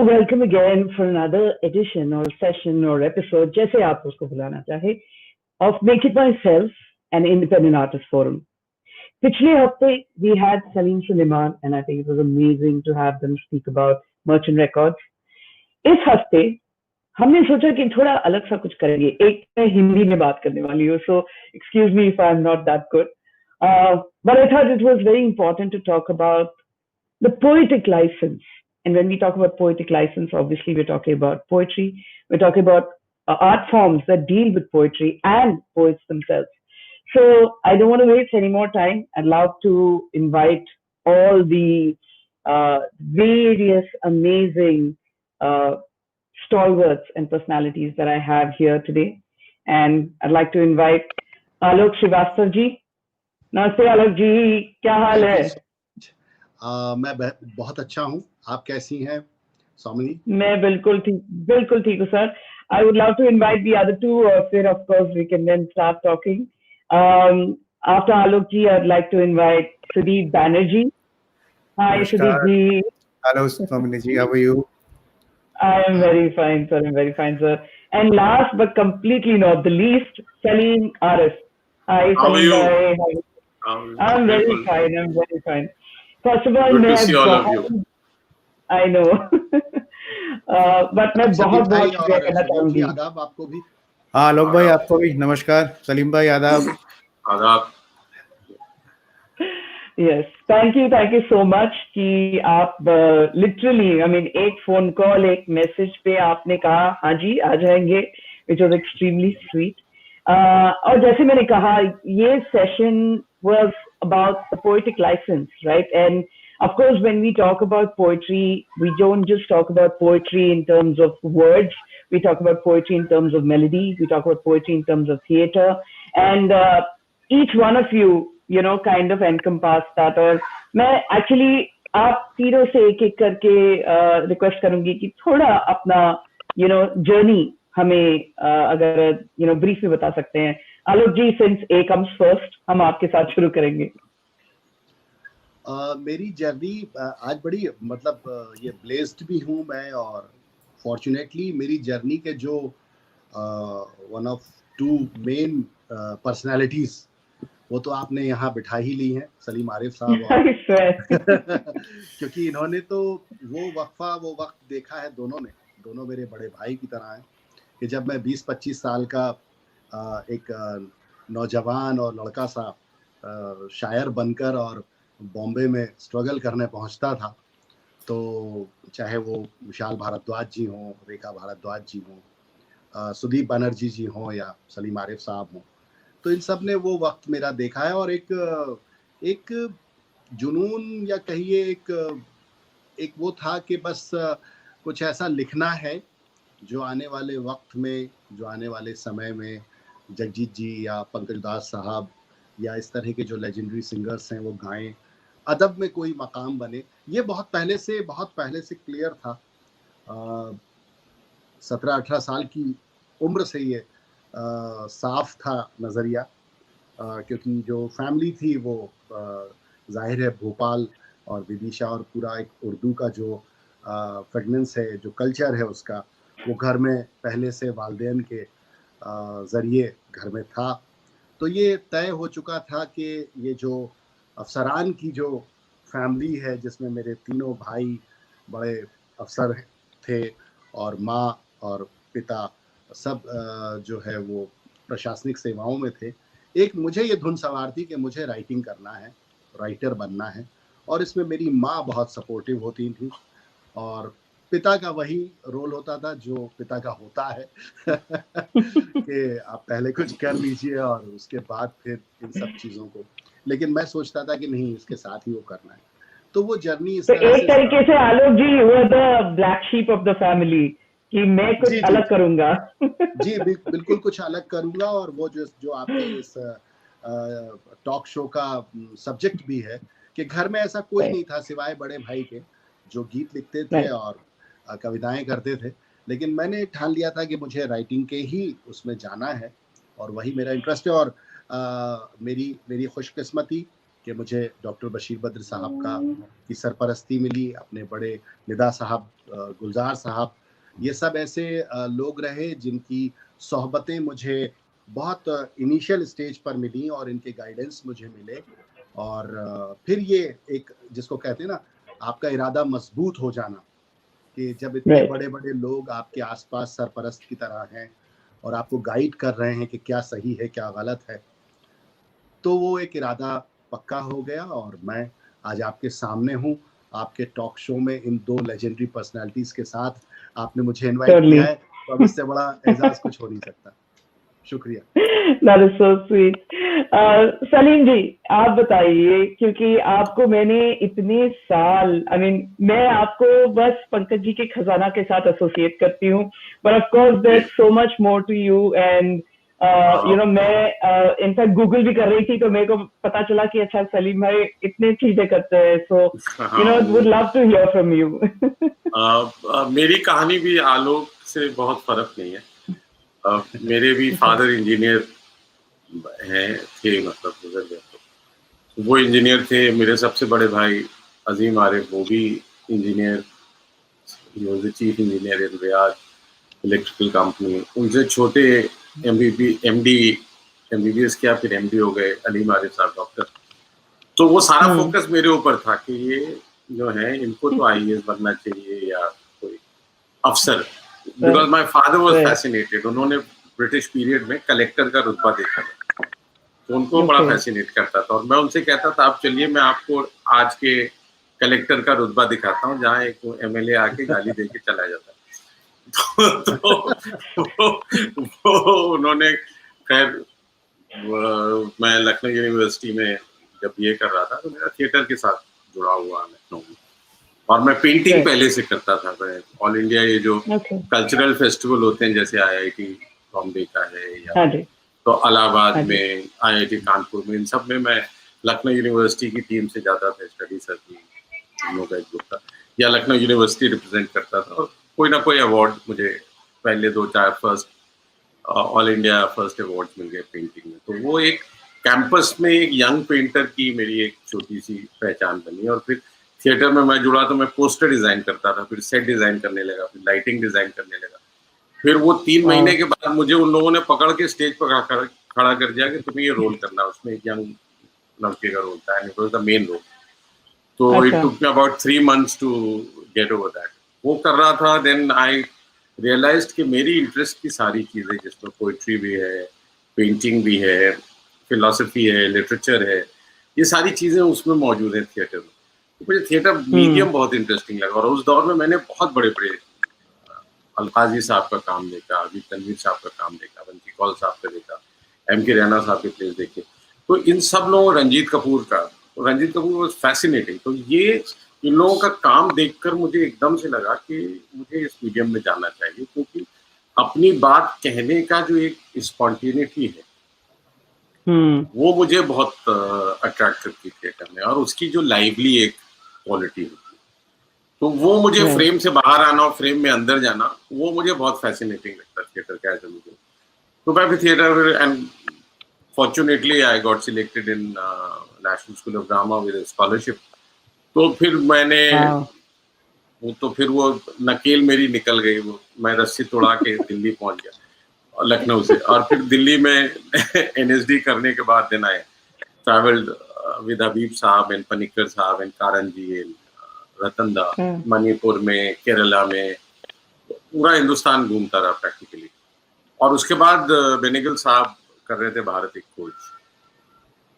welcome again for another edition or session or episode, जैसे आप उसको बुलाना चाहे, of Make It Myself, an independent artist forum. पिछले हफ्ते we had Salim Suleiman and I think it was amazing to have them speak about Merchant Records. इस हफ्ते हमने सोचा कि थोड़ा अलग सा कुछ करेंगे. एक मैं हिंदी में बात करने वाली हूँ, so excuse me if I'm not that good. But I thought it was very important to talk about the poetic license. And when we talk about poetic license, obviously we're talking about poetry. We're talking about art forms that deal with poetry and poets themselves. So I don't want to waste any more time. I'd love to invite all the various amazing stalwarts and personalities that I have here today. And I'd like to invite Alok Srivastava ji. नमस्ते आलोक जी, क्या हाल है? मैं बहुत अच्छा हूँ. आप कैसी हैं सौमिनी? मैं बिल्कुल ठीक हूँ sir. I would love to invite the other two, or फिर of course we can then start talking. After Alok ji, I'd like to invite Sudeep Banerjee. Hi Sudeep ji. Hello Sowmini ji, how are you? I am very fine sir, sir. And last but completely not the least, Salim Arif. Hi Salim bhai. I'm very fine. First of all, good to see all of you. I know. but मैं बहुत कहना चाहूँगी. आदाब आपको भी. हाँ आलोक भाई आपको भी नमस्कार. सलीम भाई आदाब. आदाब. Yes, thank you so much कि आप literally, I mean एक phone call, एक message पे आपने कहा हाँ जी आ जाएंगे, which was extremely sweet. और जैसे मैंने कहा, ये session was about the poetic license, right? And of course, when we talk about poetry, we don't just talk about poetry in terms of words. We talk about poetry in terms of melody. We talk about poetry in terms of theater. And each one of you, kind of encompass that. और मैं actually आप तीनों से एक करके request करूँगी कि थोड़ा अपना, journey हमें अगर brief में बता सकते हैं. आलोक जी, since A comes first, हम आपके साथ शुरू करेंगे. मेरी जर्नी आज बड़ी ये ब्लेस्ड भी हूँ मैं, और फॉर्चुनेटली मेरी जर्नी के जो one of two main personalities वो तो आपने यहाँ बिठा ही ली हैं, सलीम आरिफ साहब. क्योंकि इन्होंने तो वो वक्त देखा है. दोनों मेरे बड़े भाई की तरह हैं कि जब मैं 20-25 साल का एक नौजवान और लड़का सा शायर बनकर और बॉम्बे में स्ट्रगल करने पहुंचता था, तो चाहे वो विशाल भारद्वाज जी हों, रेखा भारद्वाज जी हों, सुदीप बनर्जी जी हों या सलीम आरिफ साहब हों, तो इन सब ने वो वक्त मेरा देखा है. और एक जुनून या कहिए एक वो था कि बस कुछ ऐसा लिखना है जो आने वाले वक्त में, जो आने वाले समय में जगजीत जी या पंकज उदास साहब या इस तरह के जो लेजेंडरी सिंगर्स हैं वो गाएं, अदब में कोई मकाम बने. ये बहुत पहले से क्लियर था. 17-18 साल की उम्र से ये साफ था नज़रिया, क्योंकि जो फैमिली थी वो जाहिर है भोपाल और विदिशा और पूरा एक उर्दू का जो फ्रेगनेंस है, जो कल्चर है उसका, वो घर में पहले से वालिदैन के ज़रिए घर में था. तो ये तय हो चुका था कि ये जो अफसरान की जो फैमिली है, जिसमें मेरे तीनों भाई बड़े अफसर थे और माँ और पिता सब जो है वो प्रशासनिक सेवाओं में थे, एक मुझे ये धुन सवार थी कि मुझे राइटिंग करना है, राइटर बनना है. और इसमें मेरी माँ बहुत सपोर्टिव होती थी और पिता का वही रोल होता था जो पिता का होता है कि आप पहले कुछ कर लीजिए और उसके बाद फिर इन सब चीज़ों को. लेकिन मैं सोचता था कि नहीं, इसके साथ ही वो करना है. तो वो जर्नी इस तरह एक तरीके से आलोक जी वो the black sheep of the family कि मैं कुछ अलग करूंगा. जी बिल्कुल कुछ अलग करूंगा. और वो जो आपके इस टॉक शो का सब्जेक्ट भी है कि घर में ऐसा कोई नहीं था सिवाय बड़े भाई के, जो गीत लिखते थे और कविताएं करते थे. लेकिन मैंने ठान लिया था कि मुझे राइटिंग के ही उसमें जाना है और वही मेरा इंटरेस्ट है. और मेरी खुशकिस्मती कि मुझे डॉक्टर बशीर बद्र साहब की सरपरस्ती मिली, अपने बड़े निदा साहब, गुलजार साहब, ये सब ऐसे लोग रहे जिनकी सोहबतें मुझे बहुत इनिशियल स्टेज पर मिली और इनके गाइडेंस मुझे मिले। और फिर ये एक जिसको कहते हैं ना, आपका इरादा मजबूत हो जाना, कि जब इतने बड़े बड़े लोग आपके आसपास सरपरस्त की तरह हैं और आपको गाइड कर रहे हैं कि क्या सही है क्या गलत है, तो वो एक इरादा पक्का हो गया और मैं आज आपके सामने हूँ, आपके टॉक शो में इन दो लेजेंडरी पर्सनालिटीज के साथ आपने मुझे इनवाइट किया है, तो अब इससे बड़ा एजाज कुछ हो नहीं सकता। शुक्रिया। That is so sweet. Salim जी, आप बताइए, क्योंकि आपको मैंने इतने साल, मैं आपको बस पंकज जी के खजाना के साथ एसोसिएट करती हूँ, but of course there's so much more to you and मैं इनफैक्ट गूगल भी कर रही थी तो मेरे को पता चला कि अच्छा सलीम भाई इतने चीजें करते हैं, so would love to hear from you. मेरी कहानी भी आलोक से बहुत फर्क नहीं है। मेरे भी फादर इंजीनियर थे, मतलब गुजर गए, तो वो इंजीनियर थे। मेरे सबसे बड़े भाई अजीम आरिफ, वो भी इंजीनियर, चीफ इंजीनियर इन रियाद इलेक्ट्रिकल कंपनी। उनसे छोटे एमबीबीएस किया, फिर एमडी हो गए अलीम आरिफ साहब डॉक्टर। तो वो सारा फोकस मेरे ऊपर था कि ये जो है इनको तो आईएएस बनना चाहिए या कोई अफसर, because my father was fascinated. उन्होंने ब्रिटिश पीरियड में कलेक्टर का रुतबा देखा था, तो उनको बड़ा फैसिनेट करता था। और मैं उनसे कहता था आप चलिए मैं आपको आज के कलेक्टर का रुतबा दिखाता हूँ, जहाँ एक एमएलए आके गाली दे के चला जाता है। तो वो उन्होंने, खैर मैं लखनऊ यूनिवर्सिटी में जब ये कर रहा था तो मेरा थिएटर के साथ जुड़ा हुआ लखनऊ में, और मैं पेंटिंग पहले से करता था। मैं ऑल इंडिया ये जो कल्चरल फेस्टिवल होते हैं जैसे आईआईटी बॉम्बे का है या तो इलाहाबाद में, आईआईटी कानपुर में, इन सब में मैं लखनऊ यूनिवर्सिटी की टीम से जाता था, स्टडी सर्किल हम लोग का एक ग्रुप था, या लखनऊ यूनिवर्सिटी रिप्रेजेंट करता था। और कोई ना कोई अवार्ड मुझे पहले 2-4 first all India first award मिल गए पेंटिंग में। तो वो एक कैंपस में एक यंग पेंटर की मेरी एक छोटी सी पहचान बनी। और फिर थिएटर में मैं जुड़ा तो मैं पोस्टर डिजाइन करता था, फिर सेट डिजाइन करने लगा, फिर लाइटिंग डिजाइन करने लगा। फिर वो 3 महीने के बाद मुझे उन लोगों ने पकड़ के स्टेज पर खड़ा कर दिया कि तुम्हें ये रोल करना है। उसमें एक यंग लड़के का रोल था, and it was the main role. तो it took me about 3 months to get over that. वो कर रहा था, देन आई रियलाइज्ड कि मेरी इंटरेस्ट की सारी चीजें, जिसमें पोइट्री भी है, पेंटिंग भी है, फिलोसफी है, लिटरेचर है, ये सारी चीजें उसमें मौजूद है थिएटर में। तो मुझे थिएटर मीडियम बहुत इंटरेस्टिंग लगा। और उस दौर में मैंने बहुत बड़े बड़े अलकाजी साहब का काम देखा, अभी तनवीर साहब का काम देखा, बंटी कौल साहब का देखा, एम.के. रैना साहब के प्लेस देखे। तो इन सब लोगों, रंजीत कपूर वाज फैसिनेटिंग। तो ये इन लोगों का काम देखकर मुझे एकदम से लगा कि मुझे इस मीडियम में जाना चाहिए, क्योंकि अपनी बात कहने का जो एक स्पॉन्टेनिटी है वो मुझे बहुत अट्रैक्ट करती थिएटर में, और उसकी जो लाइवली एक क्वालिटी होती है, तो वो मुझे फ्रेम से बाहर आना और फ्रेम में अंदर जाना, वो मुझे बहुत फैसिनेटिंग लगता है थिएटर का ऐसा मुझे। तो मैं भी theatre, and fortunately I got selected in national school of drama with scholarship. तो फिर मैंने वो नकेल मेरी निकल गई, वो मैं रस्सी तोड़ा के दिल्ली पहुंच गया लखनऊ से। और फिर दिल्ली में एनएसडी करने के बाद देन आई ट्रैवल्ड विद हबीब साहब एंड पनिक्कर साहब एंड कारंजी एंड रतनदा, मणिपुर में, केरला में, पूरा हिंदुस्तान घूमता रहा प्रैक्टिकली। और उसके बाद बेनेगल साहब कर रहे थे भारत एक खोज,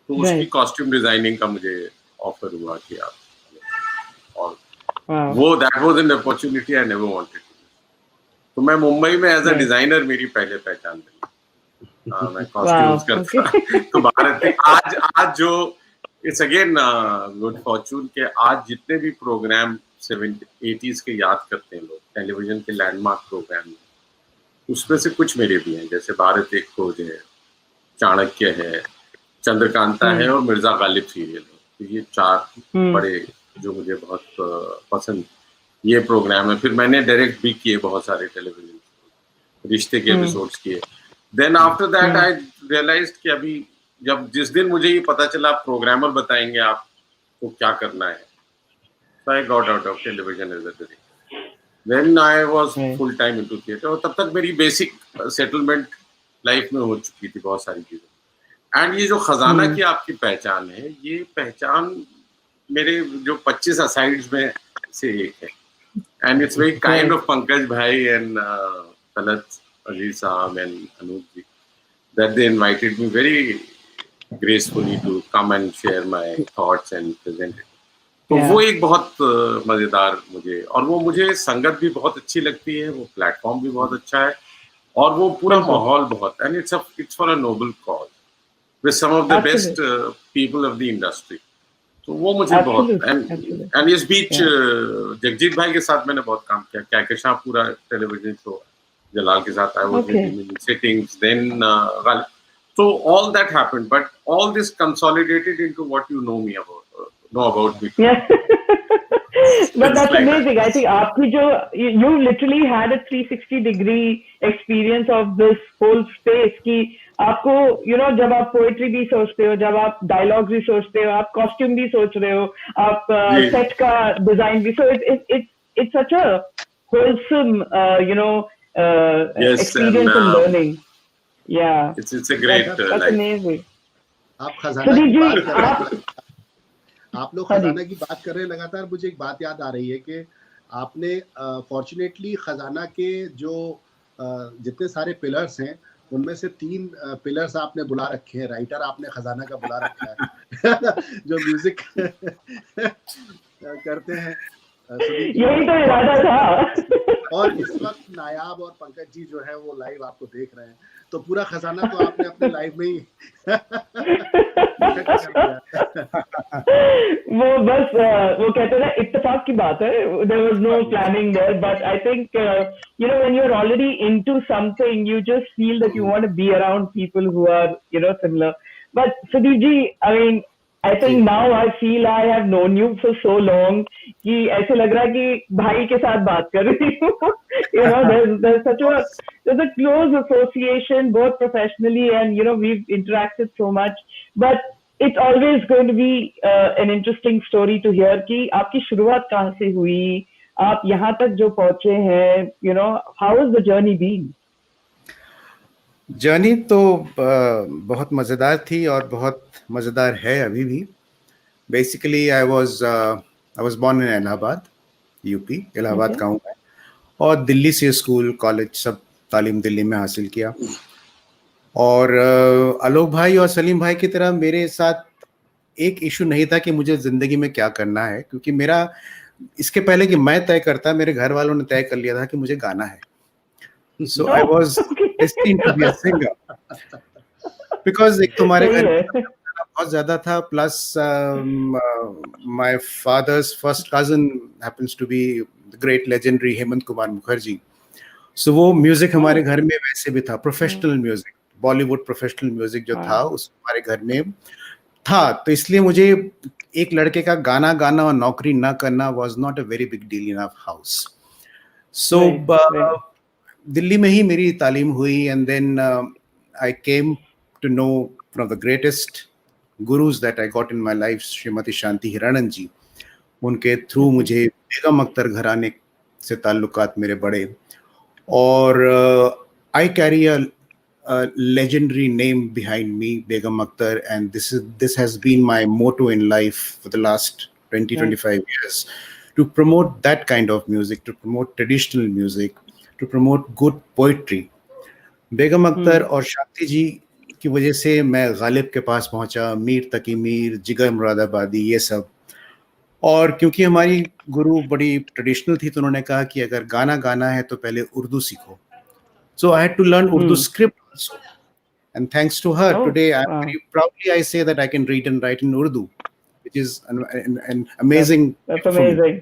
तो उसकी कॉस्ट्यूम डिजाइनिंग का मुझे ऑफर हुआ कि आप, और वो that was an opportunity I never wanted. तो मैं मुंबई में एज अ डिजाइनर मेरी पहले पहचान बनी, मैं कॉस्ट्यूम्स करता। तो भारत आज जो इट्स अगेन गुड फॉर्चून के आज जितने भी प्रोग्राम 70s के याद करते हैं लोग, टेलीविजन के लैंडमार्क प्रोग्राम, उसमें से कुछ मेरे भी हैं, जैसे भारत एक खोज है, चाणक्य है, चंद्रकांता है और मिर्जा गालिब सीरियल है। तो ये 4 बड़े जो मुझे बहुत पसंद ये प्रोग्राम है। फिर मैंने डायरेक्ट भी किए बहुत सारे टेलीविजन रिश्ते के एपिसोड्स किए। Then after that I realized कि अभी जब जिस दिन मुझे ये पता चला आप प्रोग्रामर बताएंगे आपको क्या करना है, so I got out of television as a director. Then I was full time into theatre. और तब तक मेरी बेसिक सेटलमेंट लाइफ में हो चुकी थी बहुत सारी चीजें। एंड ये जो खजाना की आपकी पहचान है, ये पहचान मेरे जो 25 असाइड्स में से एक है। And it's very kind of Pankaj भाई एंड तलत अजीज साहब and Anup ji that they invited me very gracefully to come and share my thoughts and present it. तो वो एक बहुत मजेदार मुझे, और वो मुझे संगत भी बहुत अच्छी लगती है, वो प्लेटफॉर्म भी बहुत अच्छा है, और वो पूरा माहौल बहुत, and it's for a noble cause with some of the best people of the industry. तो वो मुझे बहुत, एंड इस बीच जगजीत भाई के साथ मैंने बहुत काम किया, क्या के शाह पूरा television show Jalal ke sath I was in sittings, then so all that happened, but all this consolidated into what you know about me. Yeah. But that's like amazing. I think aapki jo you literally had a 360-degree experience of this whole space ki aapko, you know, jab aap poetry bhi sochte ho, jab aap dialogues bhi sochte ho, aap costume bhi soch rahe ho, aap set ka design bhi, so it's such a wholesome you know yes, experience and learning. Yeah, it's a great that's amazing. आप खजाना की बात आप लोग खजाना की बात कर रहे हैं लगातार, मुझे एक बात याद आ रही है कि आपने फॉर्चुनेटली खजाना के जो जितने सारे पिलर्स हैं उनमें से 3 पिलर्स आपने बुला रखे हैं, राइटर आपने खजाना का बुला रखा है जो म्यूजिक करते हैं, यही तो इरादा था। और इस वक्त नायाब और पंकज जी जो है वो लाइव आपको देख रहे हैं, तो पूरा खजाना तो आपने अपने लाइव में ही वो बस वो कहते हैं ना, इत्तेफाक की बात है, there was no planning there, but I think you know, when you're already into something, you just feel that you want to be around people who are, you know, similar. But Sudeep ji, I mean, I think now I feel I have known you for so long कि ऐसे लग रहा है कि भाई के साथ बात कर रही हूँ। You know, there's a close association both professionally and, you know, we've interacted so much. But it's always going to be an interesting story to hear कि आपकी शुरुआत कहाँ से हुई, आप यहाँ तक जो पहुँचे हैं, you know, how has the journey been? Journey तो बहुत मज़ेदार थी और बहुत मज़ेदार है अभी भी। Basically I was born in Allahabad, UP, Allahabad का हूँ मैं, और दिल्ली से स्कूल कॉलेज सब तालीम दिल्ली में हासिल किया। और आलोक भाई और सलीम भाई की तरह मेरे साथ एक इशू नहीं था कि मुझे ज़िंदगी में क्या करना है, क्योंकि मेरा इसके पहले कि मैं तय करता, मेरे घर वालों ने तय कर लिया था कि मुझे गाना है। So I was destined to be a singer because एक तुम्हारे घर बहुत ज़्यादा था, plus my father's first cousin happens to be the great legendary Hemant Kumar Mukherjee. So वो म्यूजिक हमारे घर में वैसे भी था, professional music, Bollywood professional music जो था उस हमारे घर में था, तो इसलिए मुझे एक लड़के का गाना गाना और नौकरी ना करना was not a very big deal in our house. So Delhi में ही मेरी तालीम हुई, and then I came to know from the greatest gurus that I got in my life, Shrimati Shanti Hiranand ji. उनके थ्रू मुझे बेगम अख्तर घराने से ताल्लुकात मेरे बड़े, और I carry a legendary name behind me, Begum Akhtar, and this has been my motto in life for the last 20-25 years, to promote that kind of music, to promote traditional music, to promote good poetry. बेगम अख्तर और शांति जी की वजह से मैं गालिब के पास पहुंचा, मीर तकी मीर, जिगर मुरादाबादी, ये सब। और क्योंकि हमारी गुरु बड़ी ट्रेडिशनल थी, तो उन्होंने कहा कि अगर गाना गाना है तो पहले उर्दू सीखो। So I had to learn Urdu script also, and thanks to her, today very proudly I say that I can read and write in Urdu, which is an amazing. That's amazing.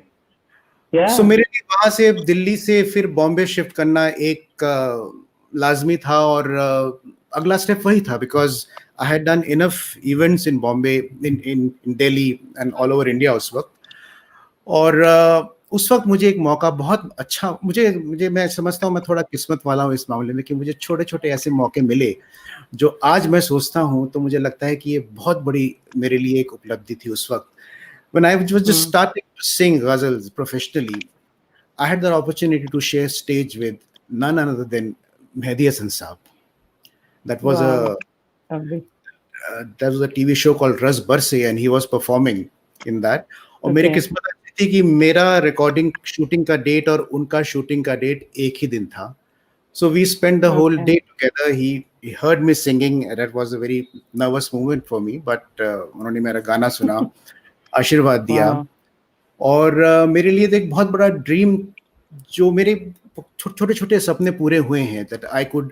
Yeah. So मेरे लिए वहाँ से दिल्ली से फिर Bombay shift करना एक लाजमी था, और अगला स्टेप वही था, because I had done enough events in Bombay, in Delhi and all over India उस वक्त, और उस वक्त मुझे एक मौका बहुत अच्छा, मुझे मैं समझता हूँ मैं थोड़ा किस्मत वाला हूँ इस मामले में कि मुझे छोटे छोटे ऐसे मौके मिले जो आज मैं सोचता हूँ तो मुझे लगता है कि ये बहुत बड़ी मेरे लिए एक उपलब्धि थी उस वक्त. When I was just starting to sing ghazals professionally, I had the opportunity to share stage with none other than Mehdi Hasan Saab. That was Wow. that was a TV show called Ras Barse and he was performing in that. और मेरी किस्मत अच्छी थी कि मेरा recording shooting का date और उनका शूटिंग का डेट एक ही दिन था. So we spent the whole day together. He heard me singing. That was a very nervous moment for me. But उन्होंने मेरा गाना सुना, आशीर्वाद दिया. और मेरे लिए तो एक बहुत बड़ा ड्रीम, जो मेरे छोटे छोटे सपने पूरे हुए हैं, that I could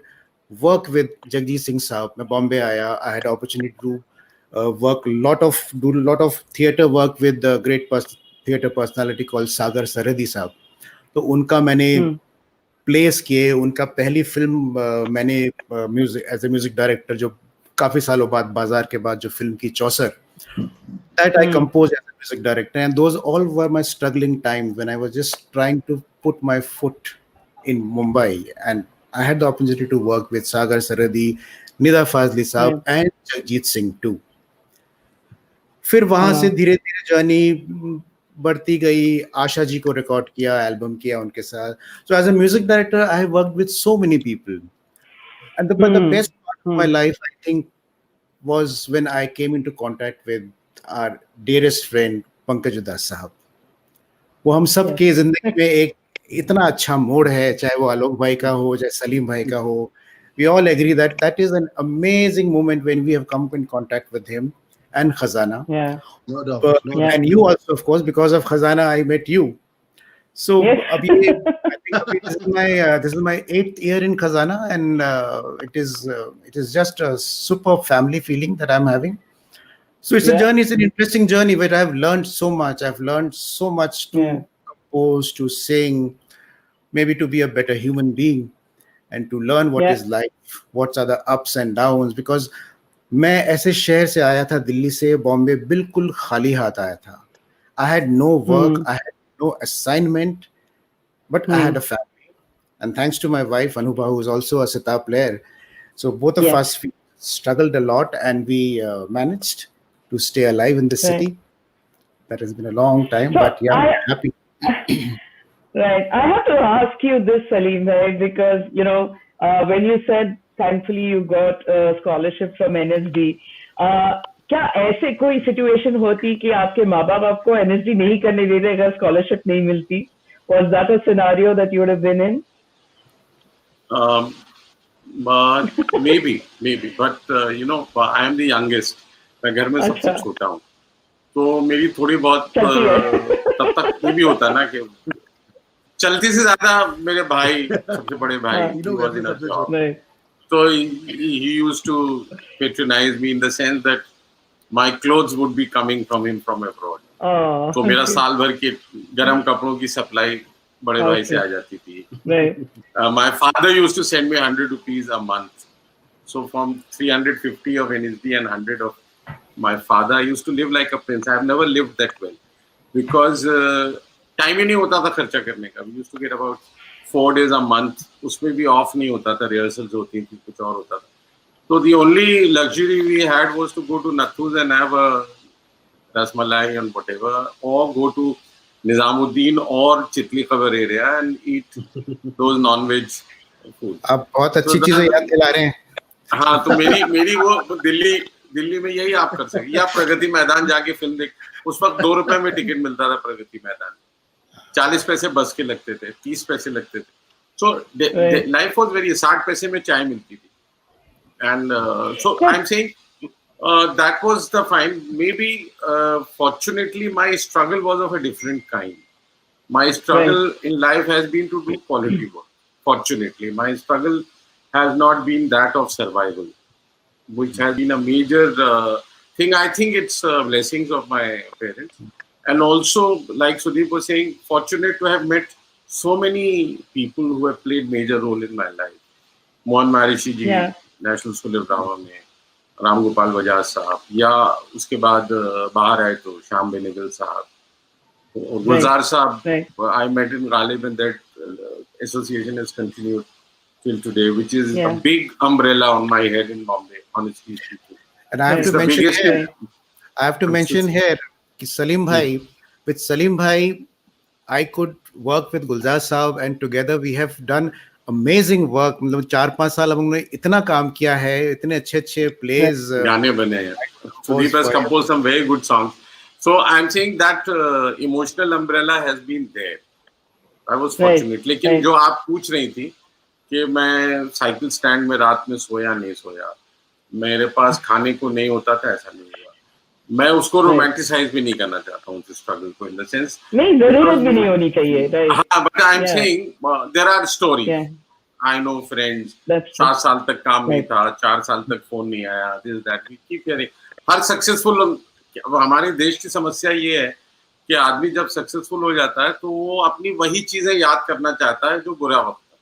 work with Jagjit Singh साहब. मैं बॉम्बे आया. I had opportunity to do a lot of theater work with the great theater personality called सागर सरहदी साहब. तो उनका मैंने प्लेस किए. उनका पहली फिल्म मैंने music as a music director, जो काफी सालों बाद बाजार के बाद जो फिल्म की चौसर, that I composed as a music director, and those all were my struggling times when I was just trying to put my foot in Mumbai, and I had the opportunity to work with Sagar Sarhadi, Nida Fazli Saab and Jagjit Singh too. फिर वहां से धीरे धीरे journey बढ़ती गई. आशा जी को record किया, album किया उनके साथ. So as a music director, I have worked with so many people, and but the best part of my life, I think, was when I came into contact with our dearest friend Pankaj उदास साहब. वो हम सब के जिंदगी में एक इतना अच्छा मोड़ है, चाहे वो आलोक भाई का हो, चाहे सलीम भाई का हो. We all agree that that is an amazing moment when we have come in contact with him and Khazana. No doubt. And you also, of course, because of Khazana, I met you. So I think this is my 8th year in Khazana, and it is just a super family feeling that I'm having. So it's a journey. It's an interesting journey where I've learned so much. I've learned so much to compose, to sing, maybe to be a better human being, and to learn what is life, what are the ups and downs. Because मैं ऐसे शहर से आया था, दिल्ली से बॉम्बे, बिल्कुल खाली हाथ आया था. I had no work, I had no assignment, but I had a family, and thanks to my wife Anubha, who is also a sitar player. So both of us struggled a lot, and we managed to stay alive in the city. That has been a long time, but I'm happy. Right. I have to ask you this, Salim, right? Because, you know, when you said, thankfully, you got a scholarship from NSD, क्या ऐसे कोई situation होती कि आपके माँ बाप आपको NSD नहीं करने देते अगर स्कॉलरशिप नहीं मिलती? Was that a scenario that you would have been in? But maybe, but you know, I am the youngest. मैं घर में सबसे छोटा हूँ, तो मेरी थोड़ी बहुत तब तक ये भी होता ना कि चलती से ज्यादा मेरे भाई, सबसे बड़े भाई, so he used to patronize me in the sense that my clothes would be coming from him from abroad. तो मेरा साल भर के गरम कपड़ों की सप्लाई बड़े भाई से आ जाती थी. My father used to send me 100 rupees a month. So from 350 of NSD and 100 of my father, I used to live like a prince. I have never lived that well because time ही नहीं होता था खर्चा करने का. We used to get about 4 days a month. उसमें भी off नहीं होता था, rehearsals होती थी, कुछ और होता था. So the only luxury we had was to go to Nathuz and have a rasmalai and whatever, or go to Nizamuddin or Chitli Khabar area and eat those non-veg food. आप बहुत अच्छी चीजें याद दिला रहे हैं. हाँ, तो मेरी वो दिल्ली में यही आप कर सकते, या प्रगति मैदान जाके फिल्म देख. उस वक्त 2 रुपए में टिकट मिलता था प्रगति मैदान, 40 पैसे बस के लगते थे, 30 पैसे लगते थे. So life was very, 60 पैसे में चाय मिलती थी. And so I'm saying that was the fine. Maybe fortunately my struggle was of a different kind. My struggle in life has been to do quality work. Fortunately, my struggle has not been that of survival, which has been a major thing. I think it's blessings of my parents. And also, like Sudeep was saying, fortunate to have met so many people who have played major role in my life. Mohan Maharishi ji, National School of Drama में, राम गोपाल बजाज साहब, या उसके बाद बाहर आए तो श्याम बेनेगल साहब, Gulzar Saab, Right. I met in Ghalib, and that association has continued till today, which is Yeah. a big umbrella on my head in Bombay, honestly speaking. And I have Right. to It's the mention biggest. here, I have to mention here कि सलीम भाई, with Salim bhai, I could work with Gulzar Saab, and together we have done amazing work. मतलब 4-5 साल हम लोगों ने इतना काम किया है, इतने अच्छे plays. गाने बने हैं. Sudeep has composed some very good songs. So I'm saying that emotional umbrella has been there. I was fortunate. लेकिन जो आप पूछ रही थी कि मैं साइकिल स्टैंड में रात में सोया नहीं सोया, मेरे पास खाने को नहीं होता था, ऐसा नहीं हुआ. मैं उसको रोमांटिसाइज भी नहीं करना चाहता हूँ स्ट्रगल को, इन द सेंस नहीं, जरूरत भी नहीं होनी चाहिए. हाँ, but I am saying there are stories. I know friends 7 साल तक काम नहीं था, 4 साल तक फोन नहीं आया, this that. We keep hearing. हर सक्सेसफुल, हमारे देश की समस्या ये है कि आदमी जब सक्सेसफुल हो जाता है तो वो अपनी वही चीजें याद करना चाहता है जो बुरा वक्त है.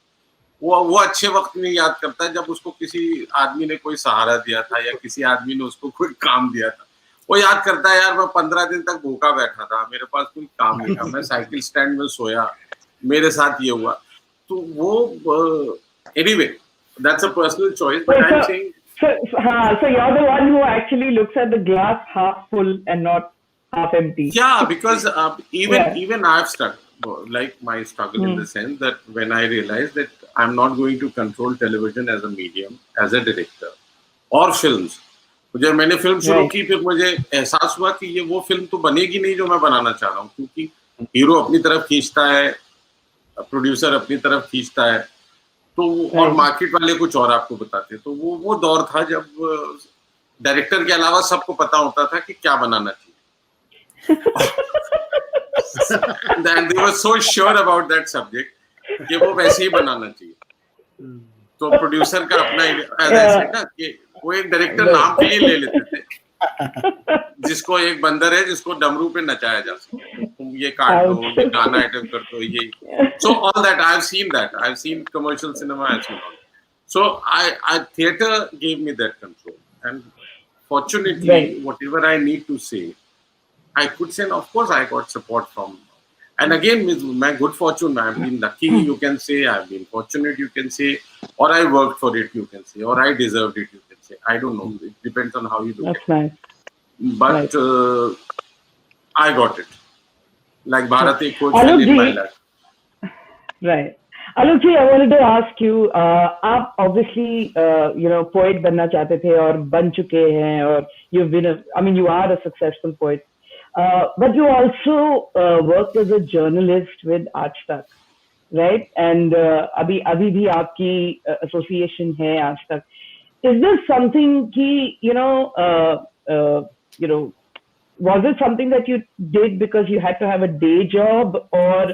वो अच्छे वक्त नहीं याद करता है जब उसको किसी आदमी ने कोई सहारा दिया था या किसी आदमी ने उसको कोई काम दिया था. वो याद करता है, यार मैं 15 दिन तक भूखा बैठा था, मेरे पास कोई काम नहीं था, मैं साइकिल स्टैंड में सोया, मेरे साथ ये हुआ. तो वो anyway, that's a personal choice, but I'm saying so you're the one who actually looks at the glass half full and not half empty. Yeah, because even I've struggled, like my struggle in the sense that when I realized that I'm not going to control television as a medium, as a director or films. जब मैंने film शुरू की, फिर मुझे एहसास हुआ कि ये वो फिल्म तो बनेगी नहीं जो मैं बनाना चाह रहा हूँ, क्योंकि हीरो अपनी तरफ खींचता है, प्रोड्यूसर अपनी तरफ खींचता है, तो और मार्केट वाले कुछ और आपको बताते हैं. तो वो दौर था जब डायरेक्टर के अलावा सबको पता होता था कि क्या बनाना चाहिए. They were so sure about that subject कि वो वैसे ही बनाना चाहिए. तो प्रोड्यूसर का अपना ऐसे ना कि वो एक डायरेक्टर नाम के लिए ले लेते थे, जिसको एक बंदर है जिसको डमरू पे नचाया जा सके, तुम ये काट दो, ये गाना आइटम कर दो, ये. So all that I've seen commercial cinema as well. So I theater gave me that control, and fortunately whatever I need to say I could say, and of course I got support from. And again, with my good fortune, I've been lucky, you can say, I've been fortunate, you can say, or I worked for it, you can say, or I deserved it, you can say. I don't know. It depends on how you look at it. Nice. But I got it. Like Bharat ek coach fell in my lap. Right. Alok ji, I wanted to ask you, आप obviously, poet बनना चाहते थे और बन चुके हैं, और you've been you are a successful poet. But you also worked as a journalist with Aaj Tak, right? And अभी भी आपकी association है Aaj Tak. Is this something कि was it something that you did because you had to have a day job, or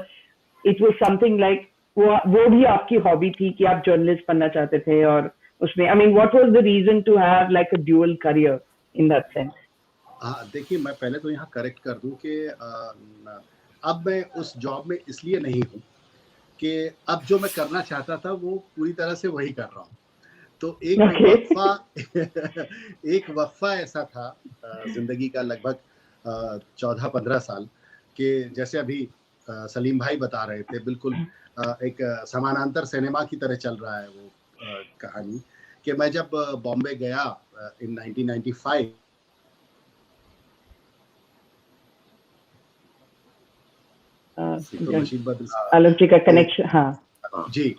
it was something like वो भी आपकी hobby थी कि आप journalist बनना चाहते थे, और उसमें what was the reason to have like a dual career in that sense? देखिए, मैं पहले तो यहाँ करेक्ट कर दूं कि अब मैं उस जॉब में इसलिए नहीं हूँ कि अब जो मैं करना चाहता था वो पूरी तरह से वही कर रहा हूँ. तो एक वक्फा ऐसा था जिंदगी का, लगभग 14-15 साल के, जैसे अभी सलीम भाई बता रहे थे, बिल्कुल एक समानांतर सिनेमा की तरह चल रहा है वो कहानी, कि मैं जब बॉम्बे गया इन 1995, आलोक जी का कनेक्शन, हाँ जी,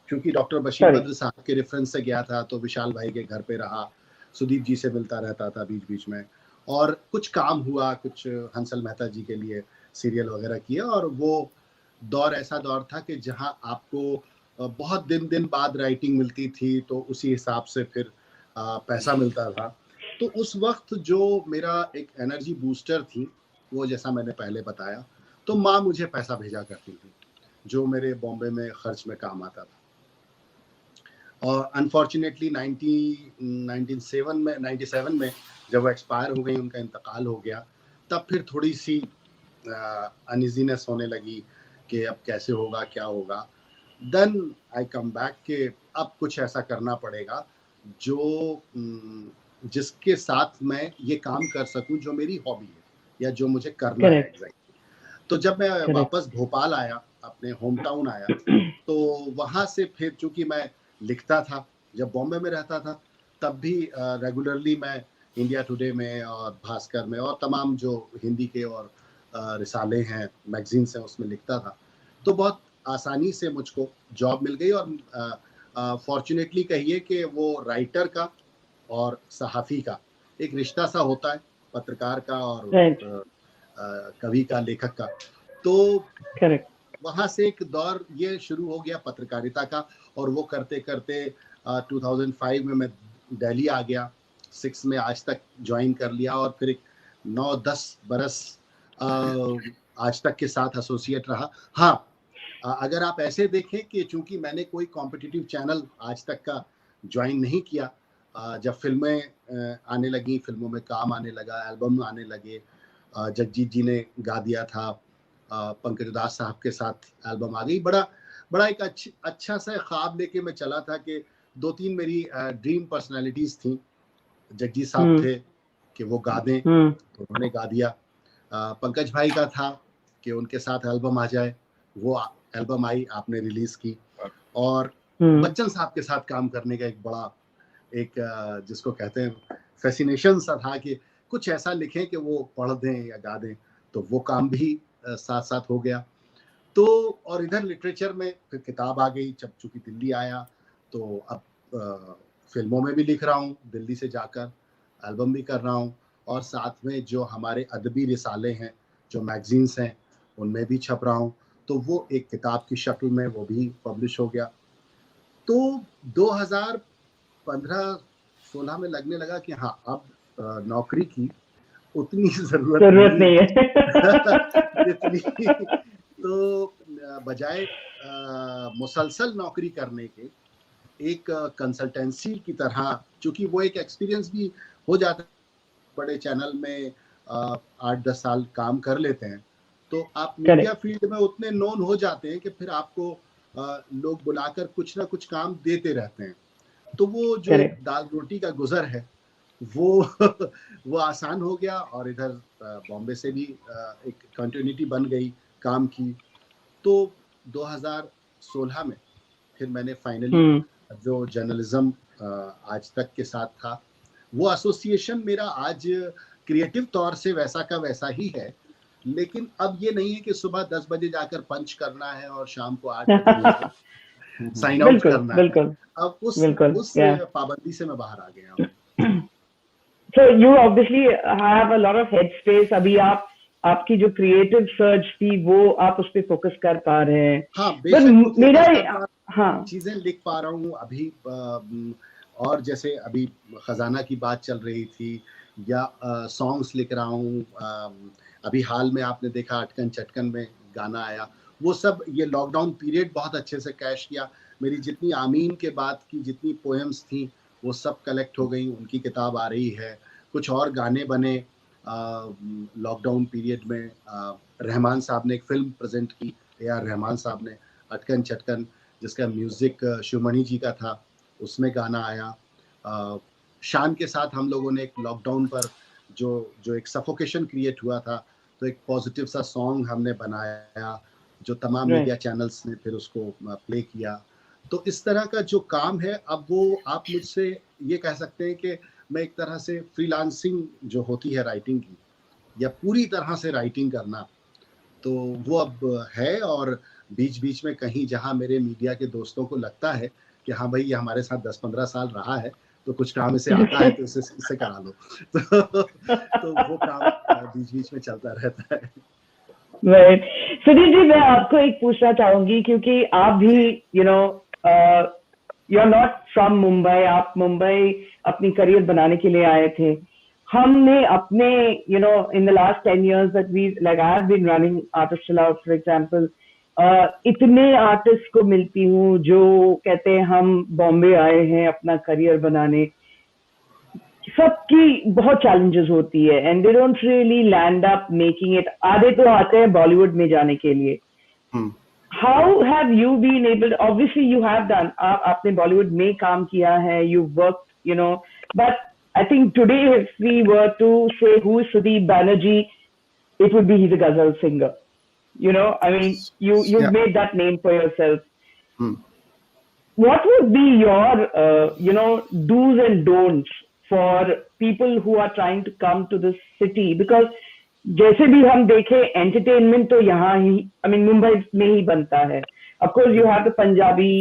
क्योंकि डॉक्टर बशीर बद्र साहब के रेफरेंस से गया था, तो विशाल भाई के घर पे रहा, सुदीप जी से मिलता रहता था बीच बीच में, और कुछ काम हुआ, कुछ हंसल मेहता जी के लिए सीरियल वगैरह किया, और वो दौर ऐसा दौर था कि जहां आपको बहुत दिन बाद राइटिंग मिलती थी, तो उसी हिसाब से फिर पैसा मिलता था. तो उस वक्त जो मेरा एक एनर्जी बूस्टर थी, वो जैसा मैंने पहले बताया, तो माँ मुझे पैसा भेजा करती थी जो मेरे बॉम्बे में खर्च में काम आता था. और अनफॉर्चुनेटली 97 में जब वो एक्सपायर हो गई, उनका इंतकाल हो गया, तब फिर थोड़ी सी अनइजीनेस होने लगी कि अब कैसे होगा, क्या होगा. देन आई कम बैक कि अब कुछ ऐसा करना पड़ेगा जो जिसके साथ मैं ये काम कर सकूं जो मेरी हॉबी है या जो मुझे करना है. तो जब मैं Correct. वापस भोपाल आया, अपने होम टाउन आया, तो वहाँ से फिर चूंकि मैं लिखता था, जब बॉम्बे में रहता था तब भी रेगुलरली मैं इंडिया टुडे में और भास्कर में और तमाम जो हिंदी के और रिसाले हैं, मैगजीन्स हैं, उसमें लिखता था। तो बहुत आसानी से मुझको जॉब मिल गई और फॉर्चुनेटली कहिए कि वो राइटर का और सहाफ़ी का एक रिश्ता सा होता है, पत्रकार का और Right. कवि का, लेखक का। तो Correct. वहाँ से एक दौर ये शुरू हो गया पत्रकारिता का, और वो करते करते 2005 में मैं दिल्ली आ गया, 6 में आज तक ज्वाइन कर लिया और फिर 9-10 बरस आज तक के साथ एसोसिएट रहा। हाँ, अगर आप ऐसे देखें कि चूंकि मैंने कोई कॉम्पिटिटिव चैनल आज तक का ज्वाइन नहीं किया, जब फिल्में आने लगी, फिल्मों में काम आने लगा, एल्बम आने लगे, जगजीत जी ने गा दिया था, पंकज उदास साहब के साथ एल्बम आ गई, बड़ा एक अच्छा सा ख्वाब लेके मैं चला था कि 2-3 मेरी ड्रीम पर्सनालिटीज थी। जगजीत साहब थे कि वो गा दें, तो उन्होंने गा दिया। पंकज भाई का था कि उनके साथ एल्बम आ जाए, वो एल्बम आई, आपने रिलीज की। और बच्चन साहब के साथ काम करने का एक बड़ा जिसको कहते हैं फैसिनेशन सा था कि कुछ ऐसा लिखें कि वो पढ़ दें या गा दें, तो वो काम भी साथ साथ हो गया। तो और इधर लिटरेचर में फिर किताब आ गई, जब चूंकि दिल्ली आया तो अब फिल्मों में भी लिख रहा हूँ, दिल्ली से जाकर एल्बम भी कर रहा हूँ, और साथ में जो हमारे अदबी रिसाले हैं, जो मैगजीन्स हैं, उनमें भी छप रहा हूँ। तो वो एक किताब की शक्ल में वो भी पब्लिश हो गया। तो 2015-16 में लगने लगा कि हाँ, अब नौकरी की उतनी जरूरत नहीं है जितनी तो बजाय मुसलसल नौकरी करने के एक कंसल्टेंसी की तरह, चूंकि वो एक एक्सपीरियंस भी हो जाता है, बड़े चैनल में 8-10 साल काम कर लेते हैं, तो आप मीडिया फील्ड में उतने नोन हो जाते हैं कि फिर आपको लोग बुलाकर कुछ ना कुछ काम देते रहते हैं। तो वो जो दाल रोटी का गुजर है वो आसान हो गया, और इधर बॉम्बे से भी एक कंटिन्यूटी बन गई काम की। तो 2016 में फिर मैंने फाइनली जो जर्नलिज्म आज तक के साथ था, वो एसोसिएशन मेरा आज क्रिएटिव तौर से वैसा का वैसा ही है, लेकिन अब ये नहीं है कि सुबह 10 बजे जाकर पंच करना है और शाम को 8 बजे साइन आउट करना है। अब उस पाबंदी से मैं बाहर आ गया हूँ। So you obviously have a lot of headspace. अभी आपकी जो क्रिएटिव सर्च थी वो आप उस पे फोकस कर पा रहे हैं। हाँ, बेशक मेरा चीजें लिख पा रहा हूँ अभी, और जैसे अभी खजाना की बात चल रही थी, या सॉन्ग्स लिख रहा हूँ। अभी हाल में आपने देखा अटकन चटकन में गाना आया, वो सब ये लॉकडाउन पीरियड बहुत अच्छे से कैश किया। मेरी जितनी आमीन के बाद की जितनी पोएम्स थी वो सब कलेक्ट हो गई, उनकी किताब आ रही है। कुछ और गाने बने लॉकडाउन पीरियड में। रहमान साहब ने एक फिल्म प्रेजेंट की, AR रहमान साहब ने, अटकन चटकन, जिसका म्यूज़िक शिवमणि जी का था, उसमें गाना आया। शान के साथ हम लोगों ने एक लॉकडाउन पर जो एक सफोकेशन क्रिएट हुआ था, तो एक पॉजिटिव सा सॉन्ग हमने बनाया, जो तमाम मीडिया चैनल्स ने फिर उसको प्ले किया। तो इस तरह का जो काम है, अब वो आप मुझसे ये कह सकते हैं कि मैं एक तरह से फ्रीलांसिंग जो होती है राइटिंग की, या पूरी तरह से राइटिंग करना, तो वो अब है। और बीच बीच में कहीं जहां मेरे मीडिया के दोस्तों को लगता है कि हाँ भाई ये हमारे साथ 10-15 साल रहा है, तो कुछ काम इसे आता है, तो इससे करा लो तो वो काम बीच बीच में चलता रहता है। सुधीर जी, मैं आपको एक पूछना चाहूंगी, क्योंकि आप भी you are not from Mumbai, आप मुंबई अपनी करियर बनाने के लिए आए थे। हमने अपने in the last 10 years that we like I have been running Artist Allowed, for example, इतने आर्टिस्ट को मिलती हूँ जो कहते हैं हम बॉम्बे आए हैं अपना करियर बनाने। सबकी बहुत चैलेंजेस होती है and they don't really land up making it. आधे तो आते हैं बॉलीवुड में जाने के लिए। How have you been able, obviously you have done, आपने बॉलीवुड में काम किया है, you work but I think today if we were to say who is Sudeep Banerjee, it would be he's a ghazal singer. I mean, you've Yeah. made that name for yourself. Hmm. What would be your, do's and don'ts for people who are trying to come to this city? Because जैसे भी हम देखें entertainment तो यहाँ ही, I mean Mumbai में ही बनता है. Of course you have the Punjabi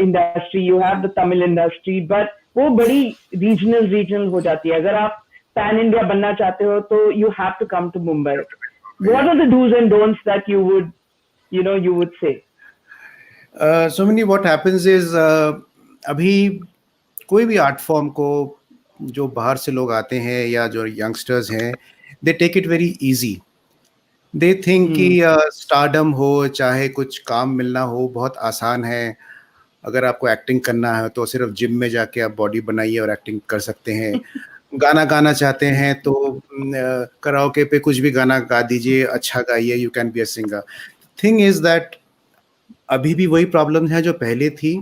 industry, you have the Tamil industry, but वो बड़ी रीजनल हो जाती है. अगर आप पैन इंडिया बनना चाहते हो तो you have to come to Mumbai. What are the dos and don'ts that you would say? So many what happens is अभी कोई भी आर्ट फॉर्म को जो बाहर से लोग आते हैं या जो यंगस्टर्स हैं, they take it very easy. They think कि स्टारडम हो, चाहे कुछ काम मिलना हो, बहुत आसान है. अगर आपको एक्टिंग करना है तो सिर्फ जिम में जाके आप बॉडी बनाइए और एक्टिंग कर सकते हैं. गाना गाना चाहते हैं तो कराओके पे कुछ भी गाना गा दीजिए, अच्छा गाइए, you can be a singer. Thing is that अभी भी वही प्रॉब्लम है जो पहले थी,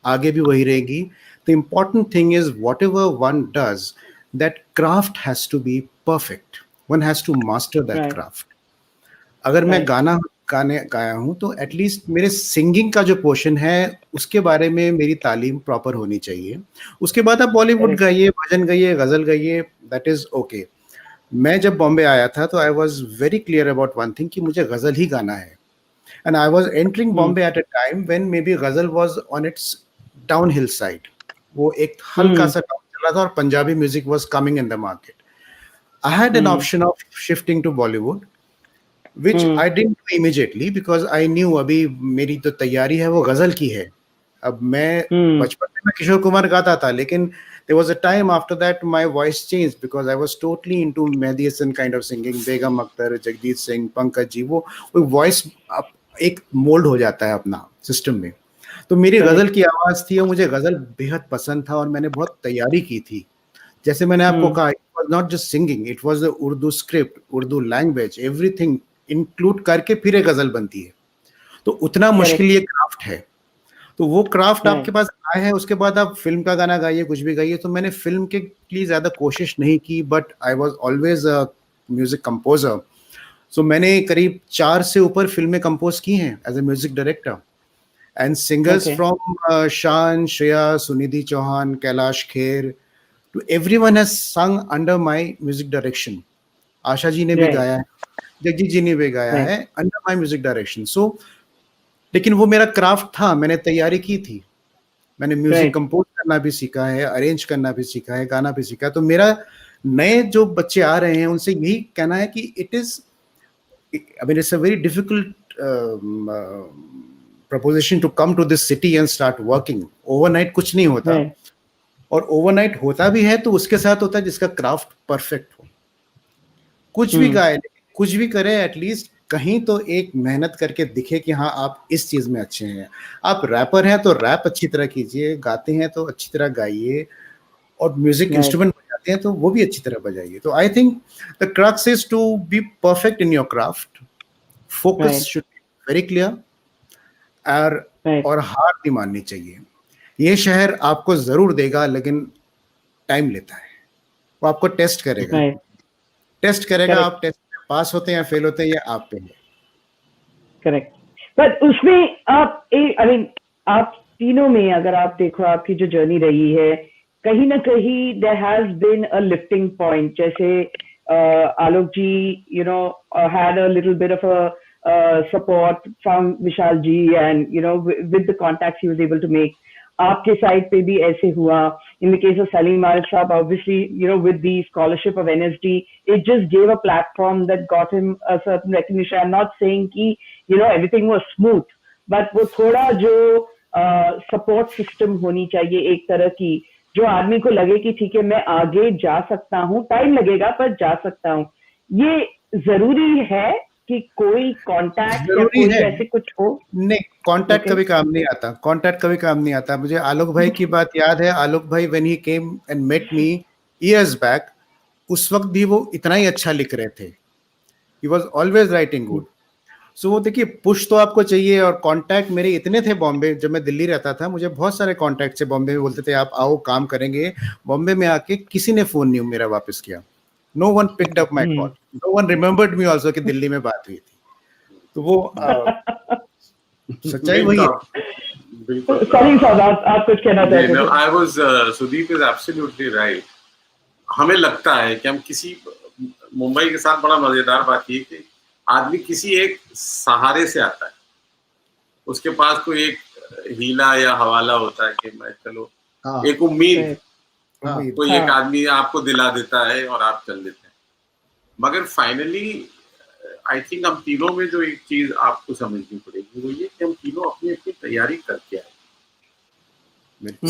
आगे भी वही रहेगी. The important thing is whatever one does, that craft has to be perfect. One has to master that craft. अगर मैं गाने गाया हूँ तो एटलीस्ट मेरे सिंगिंग का जो पोर्शन है उसके बारे में मेरी तालीम प्रॉपर होनी चाहिए. उसके बाद आप बॉलीवुड गाइए, भजन गाइए, गजल गाइए, दैट इज ओके. मैं जब बॉम्बे आया था तो I was very clear about one thing कि मुझे गजल ही गाना है. And I was entering Bombay at a time when maybe ghazal was on its downhill side. वो एक हल्का सा काम चल रहा था और Punjabi music was coming in the market. I had an option of shifting to Bollywood, which I didn't do immediately because I knew अभी मेरी तो तैयारी है वो गजल की है. अब मैं बचपन में मैं किशोर कुमार गाता था, लेकिन there was a time after that my voice changed because I was totally into Mehdi Hasan kind of singing. बेगम अख्तर, जगजीत सिंह, पंकज जी, वो वॉइस एक मोल्ड हो जाता है अपना सिस्टम में. तो मेरी गजल की आवाज थी और मुझे गजल बेहद पसंद था और मैंने बहुत तैयारी की थी. जैसे मैंने आपको कहा, it was not just singing, it was the Urdu script, Urdu language, everything include करके फिर एक गजल बनती है. तो उतना मुश्किल ये क्राफ्ट है. तो वो क्राफ्ट आपके पास आया है, उसके बाद आप फिल्म का गाना गाइए, कुछ भी गाइए. तो मैंने फिल्म के लिए ज्यादा कोशिश नहीं की, but I was always a music composer. So मैंने करीब 4 से ऊपर फिल्में कंपोज की हैं as a music director. And singers from Shaan, Shreya, Sunidhi Chauhan, Kailash Kher, to everyone has sung under my music direction. Asha ji ने भी गाया है, जगजीत जी ने भी गाया है अंडर माय म्यूजिक डायरेक्शन. सो लेकिन वो मेरा क्राफ्ट था, मैंने तैयारी की थी, मैंने म्यूजिक कंपोज करना भी सीखा है, अरेंज करना भी सीखा है, गाना भी सीखा. तो मेरा नए जो बच्चे आ रहे हैं उनसे यही कहना है कि it is, I mean, it's a very difficult proposition to come to this city and start working. Overnight कुछ नहीं होता. और ओवरनाइट होता भी है तो उसके साथ होता है जिसका क्राफ्ट परफेक्ट हो. कुछ भी गाए, कुछ भी करे, एटलीस्ट कहीं तो एक मेहनत करके दिखे कि हाँ आप इस चीज में अच्छे हैं. आप रैपर हैं तो रैप अच्छी तरह कीजिए, गाते हैं तो अच्छी तरह गाइए, और म्यूजिक इंस्ट्रूमेंट बजाते हैं तो वो भी अच्छी तरह बजाइए. तो I think the crux is to be perfect in your craft. Focus should be very clear, और हार नहीं माननी चाहिए. ये शहर आपको जरूर देगा, लेकिन टाइम लेता है. वो आपको टेस्ट करेगा. आप टेस्ट में पास होते हैं या फेल होते हैं, ये आप पे है. करेक्ट. पर उसमें आप आप तीनों में अगर आप देखो, आपकी जो जर्नी रही है, कहीं ना कहीं there has been a lifting point. जैसे Alok ji had a little bit of a support from Vishal ji, and with the contacts he was able to make. आपके साइड पे भी ऐसे हुआ. In the case of Salim Arif Saab, obviously, with the scholarship of NSD, it just gave a platform that got him a certain recognition. I'm not saying कि everything was smooth, but वो थोड़ा जो support system होनी चाहिए एक तरह की, जो आदमी को लगे कि ठीक है मैं आगे जा सकता हूँ, टाइम लगेगा पर जा सकता हूँ. ये जरूरी है कि कोई कांटेक्ट या कोई ऐसे कुछ हो? नहीं, कांटेक्ट कभी काम नहीं आता. मुझे आलोक भाई की बात याद है. आलोक भाई when he came and met me years back, उस वक्त भी वो इतना ही अच्छा लिख रहे थे. He was always writing good. So वो देखिए, पुश तो आपको चाहिए. और कांटेक्ट मेरे इतने थे बॉम्बे, जब मैं दिल्ली रहता था मुझे बहुत सारे कांटेक्ट थे बॉम्बे में. बोलते थे आप आओ काम करेंगे. बॉम्बे में आके किसी ने फोन नहीं मेरा वापस किया. No one picked up my call. No one remembered me also कि दिल्ली में बात हुई थी. तो वो सच्चाई वही है। बिल्कुल। सलीम साहब, आप कुछ कहना चाहते थे? I was Sudeep is absolutely right. हमें लगता है कि हम किसी मुंबई के साथ बड़ा मजेदार बात ये कि आदमी किसी एक सहारे से आता है, उसके पास कोई एक हीला या हवाला होता है कि मैं चलो एक उम्मीद कोई एक आदमी आपको दिला देता है और आप चल देते हैं। मगर फाइनली आई थिंक हम तीनों में जो एक चीज आपको समझनी पड़ेगी वो ये कि हम तीनों अपनी अपनी तैयारी करके आए।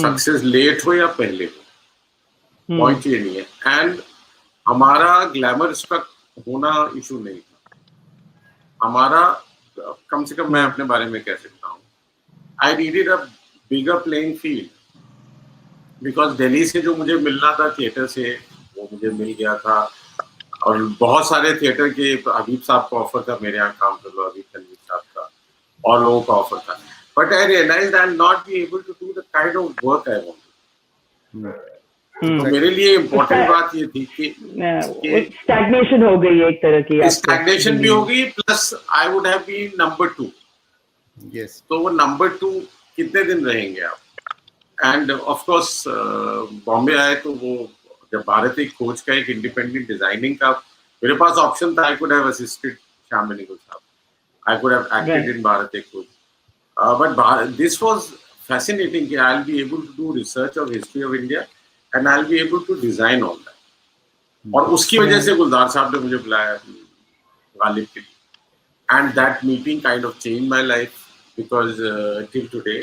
सक्सेस लेट हो या पहले हो, पॉइंट ये नहीं है। एंड हमारा ग्लैमर स्ट्रक होना इशू नहीं था। हमारा कम से कम मैं अपने बारे में कह सकता हूँ, I needed a bigger playing field, because Delhi से जो मुझे मिलना था थिएटर से वो मुझे मिल गया था, और बहुत सारे थिएटर के हबीब साहब को ऑफर था मेरे यहाँ काम कर लो, हबीब तनवीर साहब का और लोगों का ऑफर था। But I realized I am not be able to do the kind of work I want. तो मेरे लिए इम्पोर्टेंट बात ये थी कि स्टैग्नेशन हो गई एक तरह की, स्टैग्नेशन भी हो गई, plus I would have been number 2। Yes, तो वो नंबर 2 कितने दिन रहेंगे आप? एंड ऑफ कोर्स बॉम्बे आए तो वो जब भारत एक खोज का एक इंडिपेंडेंट डिजाइनिंग का मेरे पास ऑप्शन था, I could have assisted Shyam Benegal साहब, I could have acted in Bharat Ek Khoj, but this was fascinating कि I'll be able to do research of history of India and I'll be able to design all that. और उसकी वजह से गुलजार साहब ने मुझे बुलाया गालिब के लिए, and that meeting kind of changed my life because till today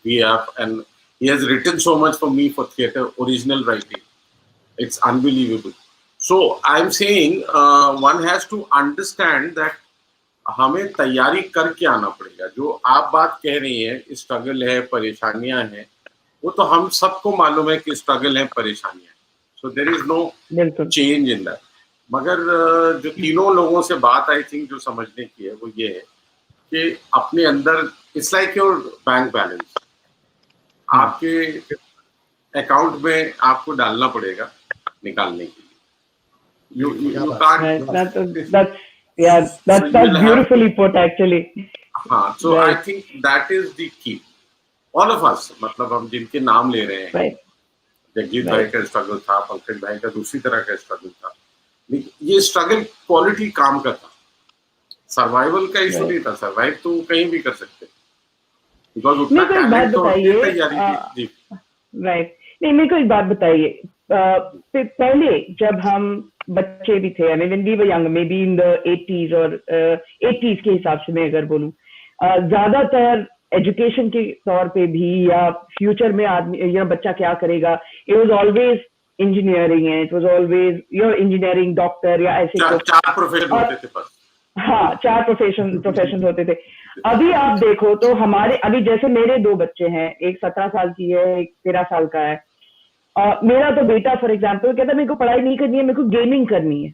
we have, and he has written so much for me for theatre, original writing. It's unbelievable. So I'm saying one has to understand that हमें तैयारी करके आना पड़ेगा। जो आप बात कह रही हैं स्ट्रगल है, परेशानियां हैं, वो तो हम सबको मालूम है कि स्ट्रगल है, परेशानियां हैं, so there is no change in that. मगर जो तीनों लोगों से बात आई थिंक जो समझने की है वो ये है कि अपने अंदर it's like your bank balance, आपके अकाउंट में आपको डालना पड़ेगा निकालने के लिए। you can't Yeah, that's beautifully put actually. So right. I think that is the key. All of us, मतलब हम जिनके नाम ले रहे हैं, right. जगजीत भाई का स्ट्रगल था, पंकज भाई का दूसरी तरह का स्ट्रगल था, ये स्ट्रगल क्वालिटी काम का था, सर्वाइवल का इशू नहीं था। सर्वाइव तो कहीं भी कर सकते, बिकॉज उतना टैलेंट तो तैयारी थी। राइट, नहीं मेरे को एक बात बताइए, पहले जब हम बच्चे भी थे, I mean we were young, maybe in the 80s और 80s के हिसाब से मैं अगर बोलूं, ज्यादातर एजुकेशन के तौर पे भी या फ्यूचर में आदमी या बच्चा क्या करेगा, इट वाज ऑलवेज इंजीनियरिंग है, it was always your engineering, doctor या ऐसे चार प्रोफेशन होते थे बस। हाँ, 4 प्रोफेशन होते थे। अभी आप देखो तो हमारे अभी जैसे मेरे 2 बच्चे हैं, एक 17 साल की है, एक 13 साल का है। मेरा तो बेटा फॉर एग्जाम्पल कहता है मेरे को पढ़ाई नहीं करनी है, मेरे को गेमिंग करनी है।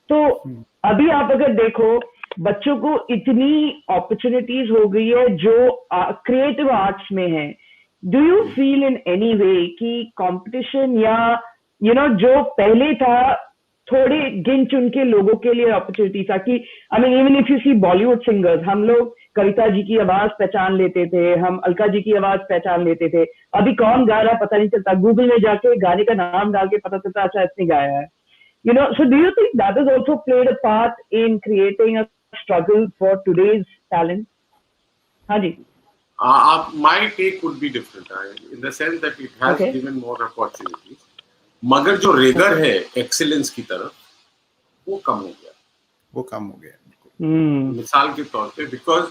तो अभी आप अगर देखो बच्चों को इतनी अपॉर्चुनिटीज हो गई है जो क्रिएटिव आर्ट्स में है। Do you feel in any way कि कंपटीशन या जो पहले था थोड़े गिन चुन के लोगों के लिए अपॉर्चुनिटी था कि I mean even if you see Bollywood singers, हम लोग कविता जी की आवाज पहचान लेते थे, हम अलका जी की आवाज पहचान लेते थे, अभी कौन गा रहा है पता नहीं चलता, गूगल में जाके गाने का नाम डाल के पता चलता अच्छा इसने गाया है। So do you think that has also played a part in creating a struggle for today's talent? हाँ जी। My take would be different in the sense that it has given more opportunities, मगर जो rigour है excellence की तरफ वो कम हो गया। मिसाल के तौर पे because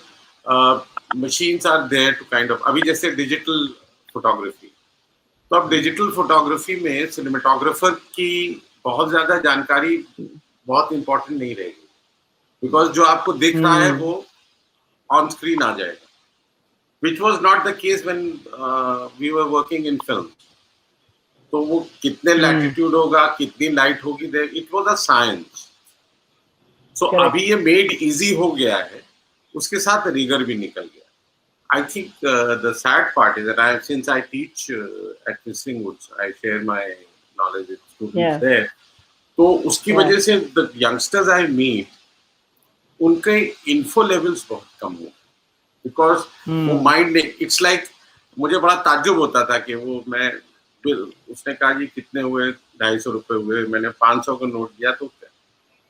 machines are there to kind of, अभी जैसे डिजिटल फोटोग्राफी, तो अब डिजिटल फोटोग्राफी में सिनेमेटोग्राफर की बहुत ज्यादा जानकारी बहुत इंपॉर्टेंट नहीं रहेगी, बिकॉज जो आपको दिख रहा है वो ऑन स्क्रीन आ जाएगा, which was not the case when we were working in film. तो वो कितने लैटिट्यूड होगा, कितनी लाइट होगी, it was a science. So अभी ये मेड इजी हो गया है, उसके साथ रिगर भी निकल गया। I think the sad part is that since I teach at Whistling Woods, I share my knowledge with students there. तो उसकी वजह से the youngsters I meet, उनके इन्फो लेवल्स बहुत कम हुए, बिकॉज वो माइंड ने, इट्स लाइक मुझे बड़ा ताज्जुब होता था कि वो मैं, उसने कहा जी कितने हुए, 250 रुपए हुए, मैंने 500 का नोट दिया तो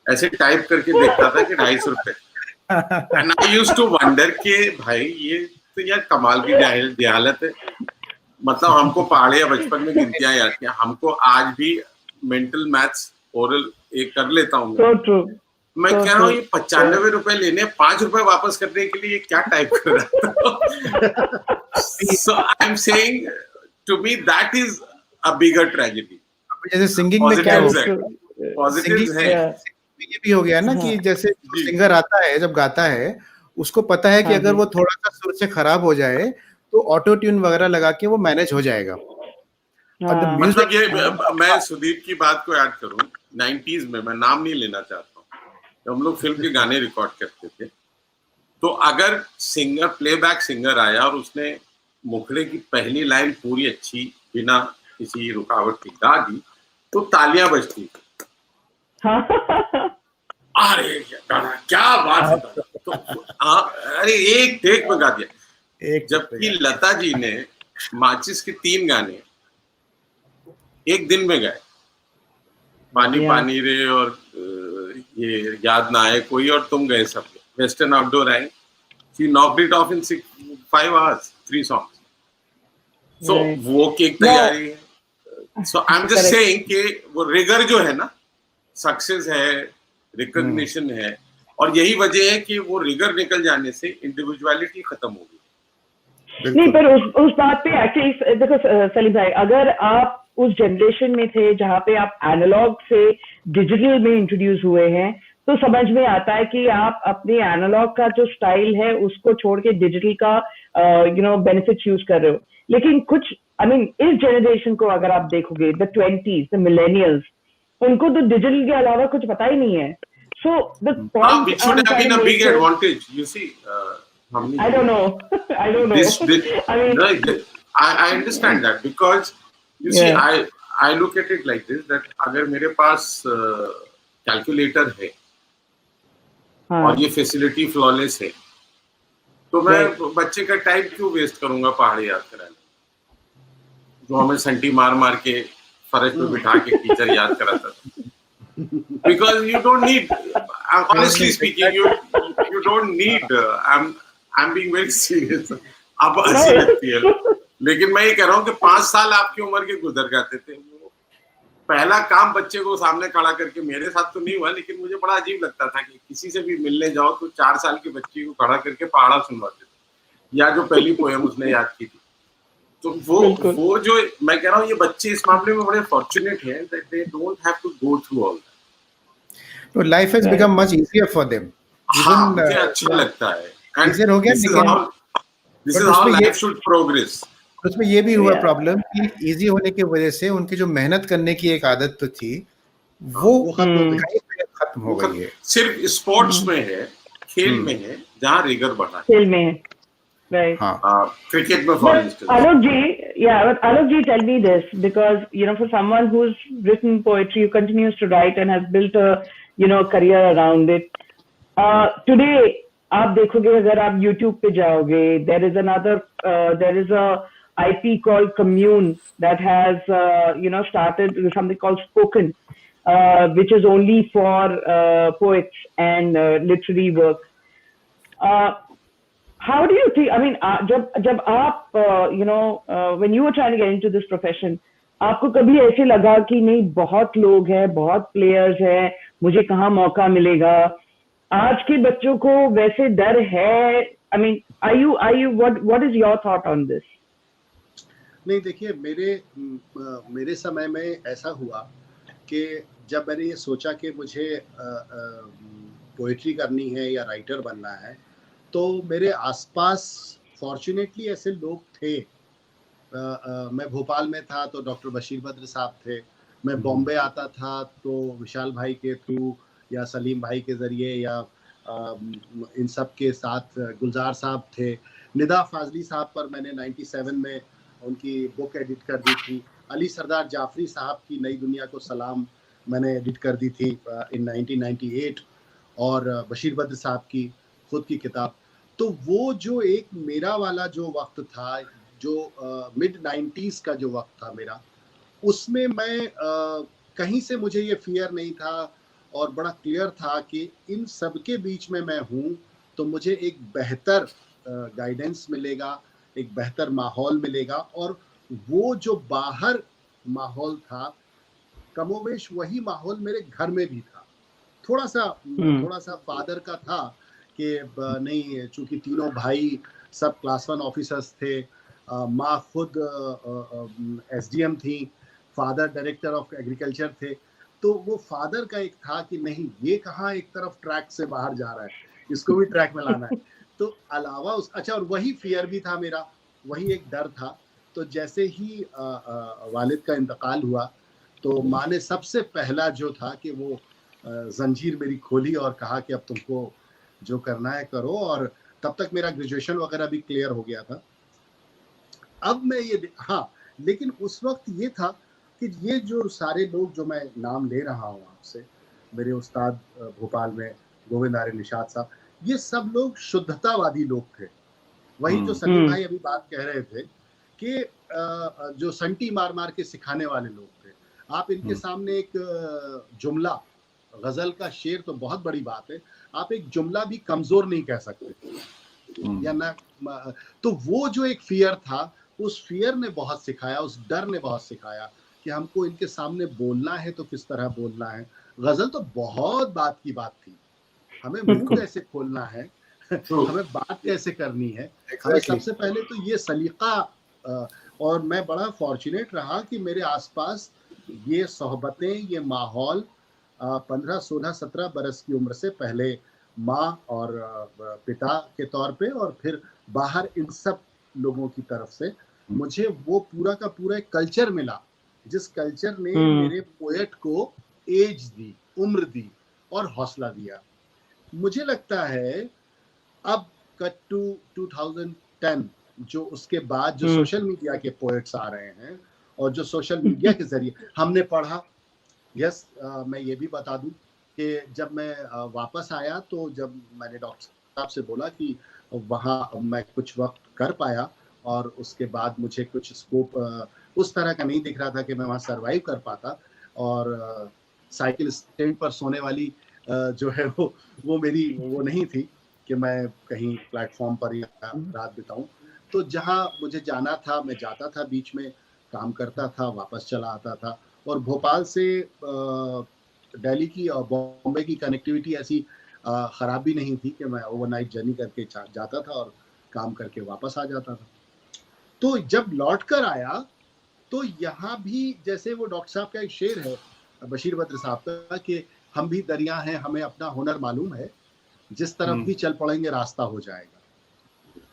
ऐसे टाइप करके देखता था कि 250 रुपए। And I used to wonder कि भाई ये तो यार कमाल की जहालत है, मतलब हमको पहाड़िया बचपन में गिनतियां याद थी, हमको आज भी मेंटल मैथ्स ओरल एक कर लेता हूँ मैं कह रहा हूँ ये 95 रुपए लेने, 5 रुपए वापस करने के लिए क्या टाइप कर रहा था। So I am saying to me that is a bigger tragedy. जैसे सिंगिंग में क्या पॉजिटिव्स है, ये भी हो गया ना कि जैसे सिंगर आता है जब गाता है उसको पता है कि अगर वो थोड़ा सा सुर से खराब हो जाए तो ऑटो ट्यून वगैरह लगा के वो मैनेज हो जाएगा। मतलब ये मैं सुदीप की बात को ऐड करूं, 90s में, मैं नाम नहीं लेना चाहता हूँ, जब हम लोग फिल्म के गाने रिकॉर्ड करते थे तो अगर सिंगर, प्लेबैक सिंगर आया और उसने मुखड़े की पहली लाइन पूरी अच्छी बिना किसी रुकावट के गा दी तो तालियां बजती। अरे क्या बात है, तो अरे एक टेक में गा दिया। जबकि लता जी ने माचिस के 3 गाने एक दिन में गाए, पानी पानी रे और ये याद ना आए कोई और तुम गए सब, वेस्टर्न आउटडोर आए, she knocked it off in 5 hours, 3 songs. So वो केक तैयारी है। So I'm just saying कि वो रिगर जो है ना, सक्सेस है, रिकॉग्निशन है, और यही वजह है कि वो रिगर निकल जाने से इंडिविजुअलिटी खत्म हो गई। नहीं, पर उस बात पे एक्चुअली देखो सलीम भाई, अगर आप उस जनरेशन में थे जहाँ पे आप एनालॉग से डिजिटल में इंट्रोड्यूस हुए हैं तो समझ में आता है कि आप अपने एनालॉग का जो स्टाइल है उसको छोड़ के डिजिटल का बेनिफिट्स यूज कर रहे हो। लेकिन कुछ इस जनरेशन को अगर आप देखोगे, द 20s, द मिलेनियल्स, उनको तो डिजिटल के अलावा कुछ पता ही नहीं है। So the point which should have been a big advantage, you see. I don't know. I understand that because you see, I look at it like this, that अगर मेरे पास कैलकुलेटर है और ये फैसिलिटी फ्लॉलेस है तो मैं बच्चे का टाइम क्यों वेस्ट करूंगा पहाड़ी याद कराने, जो हमें संटी मार मार के फर्श पे बिठा के टीचर याद कराता था। Because you don't need, honestly speaking, you don't need, I'm being very serious, अब हंसी लगती है, लेकिन मैं ये कह रहा हूँ कि 5 साल आपकी उम्र के गुजर जाते थे। पहला काम बच्चे को सामने खड़ा करके, मेरे साथ तो नहीं हुआ लेकिन मुझे बड़ा अजीब लगता था कि किसी से भी मिलने जाओ तो 4 साल के बच्चे को खड़ा करके पहाड़ा सुनवाते थे या जो पहली पोएम उसने याद की थी। तो वो जो मैं कह रहा हूँ, ये बच्चे इस मामले में बड़े फॉर्चुनेट हैं that they don't have to go through all that. So life has become much easier for them. हाँ, मुझे अच्छा लगता है। And easier हो गया, this is how life should progress. उसमें ये भी हुआ प्रॉब्लम कि इजी होने की वजह से उनकी जो मेहनत करने की एक आदत तो थी वो खत्म हो गई है। सिर्फ स्पोर्ट्स में है, खेल में है जहाँ रिगर बढ़ा है, खेल में है, right? क्रिकेट में for instance. Alok ji, tell me this, because for someone who's written poetry, who continues to write and has built a career around it, today आप देखोगे, अगर आप YouTube पे जाओगे, there is a IP called Commune that has started something called Spoken, which is only for poets and literary work. How do you think, जब आप when you were trying to get into this profession, आपको कभी ऐसे लगा कि नहीं बहुत लोग हैं, बहुत प्लेयर्स हैं, मुझे कहाँ मौका मिलेगा? आज के बच्चों को वैसे डर है? What is your thought on this? नहीं, देखिए, मेरे समय में ऐसा हुआ कि जब मैंने ये सोचा कि मुझे पोएट्री करनी है या राइटर बनना है, तो मेरे आसपास फॉर्चुनेटली ऐसे लोग थे। मैं भोपाल में था तो डॉक्टर बशीर बद्र साहब थे, मैं बॉम्बे आता था तो विशाल भाई के थ्रू या सलीम भाई के ज़रिए या इन सब के साथ गुलजार साहब थे, निदा फाजली साहब पर मैंने 97 में उनकी बुक एडिट कर दी थी, अली सरदार जाफरी साहब की नई दुनिया को सलाम मैंने एडिट कर दी थी इन 1998, और बशीर बद्र साहब की खुद की किताब। तो वो जो एक मेरा वाला जो वक्त था, जो मिड 90s का जो वक्त था मेरा, उसमें मैं कहीं से मुझे ये फियर नहीं था और बड़ा क्लियर था कि इन सब के बीच में मैं हूँ तो मुझे एक बेहतर गाइडेंस मिलेगा, एक बेहतर माहौल मिलेगा। और वो जो बाहर माहौल था, कमोवेश वही माहौल मेरे घर में भी था। थोड़ा सा फादर का था कि नहीं, चूंकि तीनों भाई सब क्लास 1 ऑफिसर्स थे, माँ खुद एसडीएम थी, फादर डायरेक्टर ऑफ एग्रीकल्चर थे, तो वो फादर का एक था कि नहीं, ये कहाँ एक तरफ ट्रैक से बाहर जा रहा है, इसको भी ट्रैक में लाना है। तो अलावा उस, अच्छा, और वही फियर भी था मेरा, वही एक डर था। तो जैसे ही वालिद का इंतकाल हुआ तो माँ ने सबसे पहला जो था कि वो जंजीर मेरी खोली और कहा कि अब तुमको जो करना है करो। और तब तक मेरा ग्रेजुएशन वगैरह भी क्लियर हो गया था। अब मैं ये, हाँ, लेकिन उस वक्त ये था कि ये जो सारे लोग जो मैं नाम ले रहा हूँ आपसे, मेरे उस्ताद भोपाल में गोविंद आर्य निषाद साहब, ये सब लोग शुद्धतावादी लोग थे। वही जो सलीम भाई अभी बात कह रहे थे कि जो संटी मार मार के सिखाने वाले लोग थे। आप इनके सामने एक जुमला, गजल का शेर तो बहुत बड़ी बात है, आप एक जुमला भी कमजोर नहीं कह सकते या ना। तो वो जो एक फियर था, उस फियर ने बहुत सिखाया, उस डर ने बहुत सिखाया कि हमको इनके सामने बोलना है तो किस तरह बोलना है। गजल तो बहुत बात की बात थी, हमें मुंह कैसे खोलना है, हमें बात कैसे करनी है, हमें सबसे पहले तो ये सलीका। और मैं बड़ा फॉर्चुनेट रहा कि मेरे आसपास ये सोहबतें, ये माहौल 15, 16, 17 बरस की उम्र से पहले माँ और पिता के तौर पे और फिर बाहर इन सब लोगों की तरफ से मुझे वो पूरा का पूरा एक कल्चर मिला, जिस कल्चर ने मेरे पोएट को एज दी, उम्र दी और हौसला दिया। मुझे लगता है अब कट टू 2010, जो उसके बाद जो सोशल मीडिया के पोएट्स आ रहे हैं और जो सोशल मीडिया के जरिए हमने पढ़ा। यस, मैं ये भी बता दूं कि जब मैं वापस आया तो जब मैंने डॉक्टर साहब से बोला कि वहाँ मैं कुछ वक्त कर पाया और उसके बाद मुझे कुछ स्कोप उस तरह का नहीं दिख रहा था कि मैं वहाँ सरवाइव कर पाता। और साइकिल स्टैंड पर सोने वाली जो है वो मेरी वो नहीं थी कि मैं कहीं प्लेटफॉर्म पर या रात बिताऊं। तो जहाँ मुझे जाना था मैं जाता था, बीच में काम करता था, वापस चला आता था। और भोपाल से दिल्ली की और बॉम्बे की कनेक्टिविटी ऐसी ख़राब भी नहीं थी कि मैं ओवरनाइट जर्नी करके जाता था और काम करके वापस आ जाता था। तो जब लौट कर आया तो यहाँ भी जैसे वो डॉक्टर साहब का एक शेर है, बशीर बद्र साहब का, कि हम भी दरिया हैं, हमें अपना हुनर मालूम है, जिस तरफ भी चल पड़ेंगे रास्ता हो जाएगा।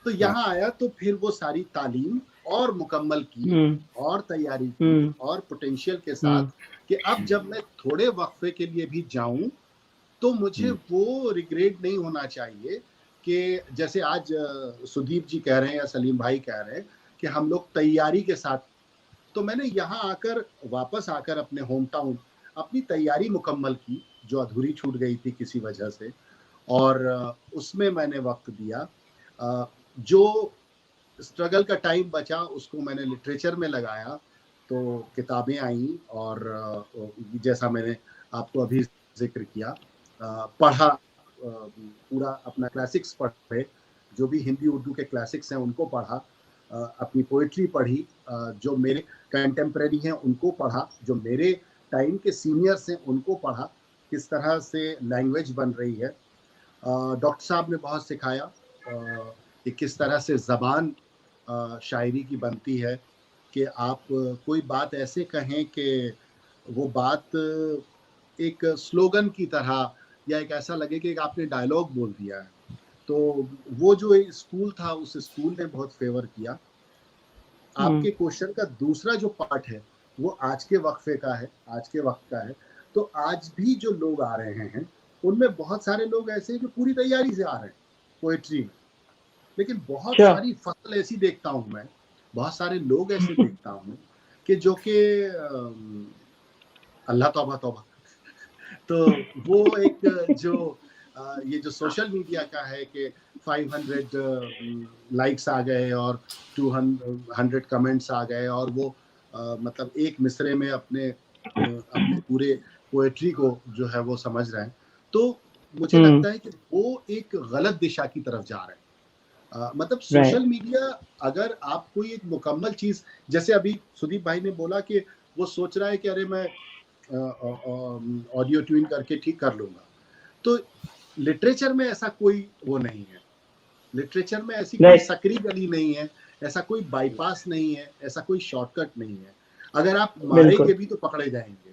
तो यहाँ आया तो फिर वो सारी तालीम और मुकम्मल की और तैयारी की और पोटेंशियल के साथ कि अब जब मैं थोड़े वक्फे के लिए भी जाऊं तो मुझे वो रिग्रेट नहीं होना चाहिए कि जैसे आज सुदीप जी कह रहे हैं या सलीम भाई कह रहे हैं कि हम लोग तैयारी के साथ। तो मैंने यहाँ आकर, वापस आकर अपने होम टाउन अपनी तैयारी मुकम्मल की जो अधूरी छूट गई थी किसी वजह से, और उसमें मैंने वक्त दिया। जो स्ट्रगल का टाइम बचा उसको मैंने लिटरेचर में लगाया, तो किताबें आई और जैसा मैंने आपको अभी जिक्र किया, पढ़ा, पूरा अपना क्लासिक्स पढ़े, जो भी हिंदी उर्दू के क्लासिक्स हैं उनको पढ़ा, अपनी पोइट्री पढ़ी, जो मेरे कंटेम्प्रेरी हैं उनको पढ़ा, जो मेरे टाइम के सीनियर्स हैं उनको पढ़ा, किस तरह से लैंग्वेज बन रही है। डॉक्टर साहब ने बहुत सिखाया कि किस तरह से ज़बान शायरी की बनती है, कि आप कोई बात ऐसे कहें कि वो बात एक स्लोगन की तरह या एक ऐसा लगे कि आपने डायलॉग बोल दिया है। तो वो जो स्कूल था, उस स्कूल ने बहुत फेवर किया। आपके क्वेश्चन का दूसरा जो पार्ट है वो आज के वक्फे का है, आज के वक्त का है। तो आज भी जो लोग आ रहे हैं उनमें बहुत सारे लोग ऐसे हैं जो पूरी तैयारी से आ रहे हैं पोएट्री में, लेकिन बहुत सारी फसल ऐसी देखता हूँ मैं, बहुत सारे लोग ऐसे देखता हूँ कि जो कि अल्लाह तौबा तौबा। तो वो एक जो ये जो सोशल मीडिया का है कि 500 लाइक्स आ गए और 200 कमेंट्स आ गए और वो मतलब एक मिसरे में अपने पूरे पोएट्री को जो है वो समझ रहे हैं, तो मुझे लगता है कि वो एक गलत दिशा की तरफ जा रहे हैं। मतलब सोशल मीडिया, अगर आप कोई एक मुकम्मल चीज, जैसे अभी सुदीप भाई ने बोला कि वो सोच रहा है कि अरे मैं ऑडियो ट्यून करके ठीक कर लूंगा, तो लिटरेचर में ऐसा कोई वो नहीं है। लिटरेचर में ऐसी कोई सकरी गली नहीं है, ऐसा कोई बाईपास नहीं है, ऐसा कोई शॉर्टकट नहीं है। अगर आप मारेंगे भी तो पकड़े जाएंगे,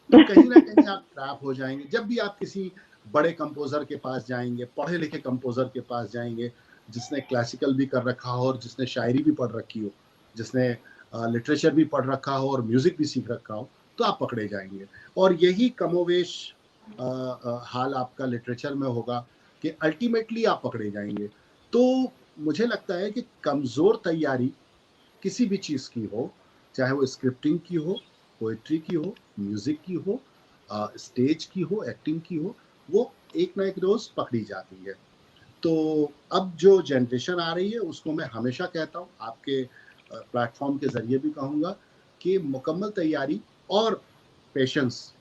तो कहीं ना कहीं आप ट्रैप हो जाएंगे। जब भी आप किसी बड़े कंपोजर के पास जाएंगे, पढ़े लिखे कंपोजर के पास जाएंगे, जिसने क्लासिकल भी कर रखा हो और जिसने शायरी भी पढ़ रखी हो, जिसने लिटरेचर भी पढ़ रखा हो और म्यूजिक भी सीख रखा हो, तो आप पकड़े जाएंगे। और यही कमोवेश हाल आपका लिटरेचर में होगा कि अल्टीमेटली आप पकड़े जाएंगे। तो मुझे लगता है कि कमज़ोर तैयारी किसी भी चीज़ की हो, चाहे वो स्क्रिप्टिंग की हो, पोइट्री की हो, म्यूज़िक की हो, स्टेज की हो, एक्टिंग की हो, वो एक ना एक रोज़ पकड़ी जाती है। तो अब जो जनरेशन आ रही है उसको मैं हमेशा कहता हूँ, आपके प्लेटफॉर्म के ज़रिए भी कहूँगा कि मुकम्मल तैयारी और पेशेंस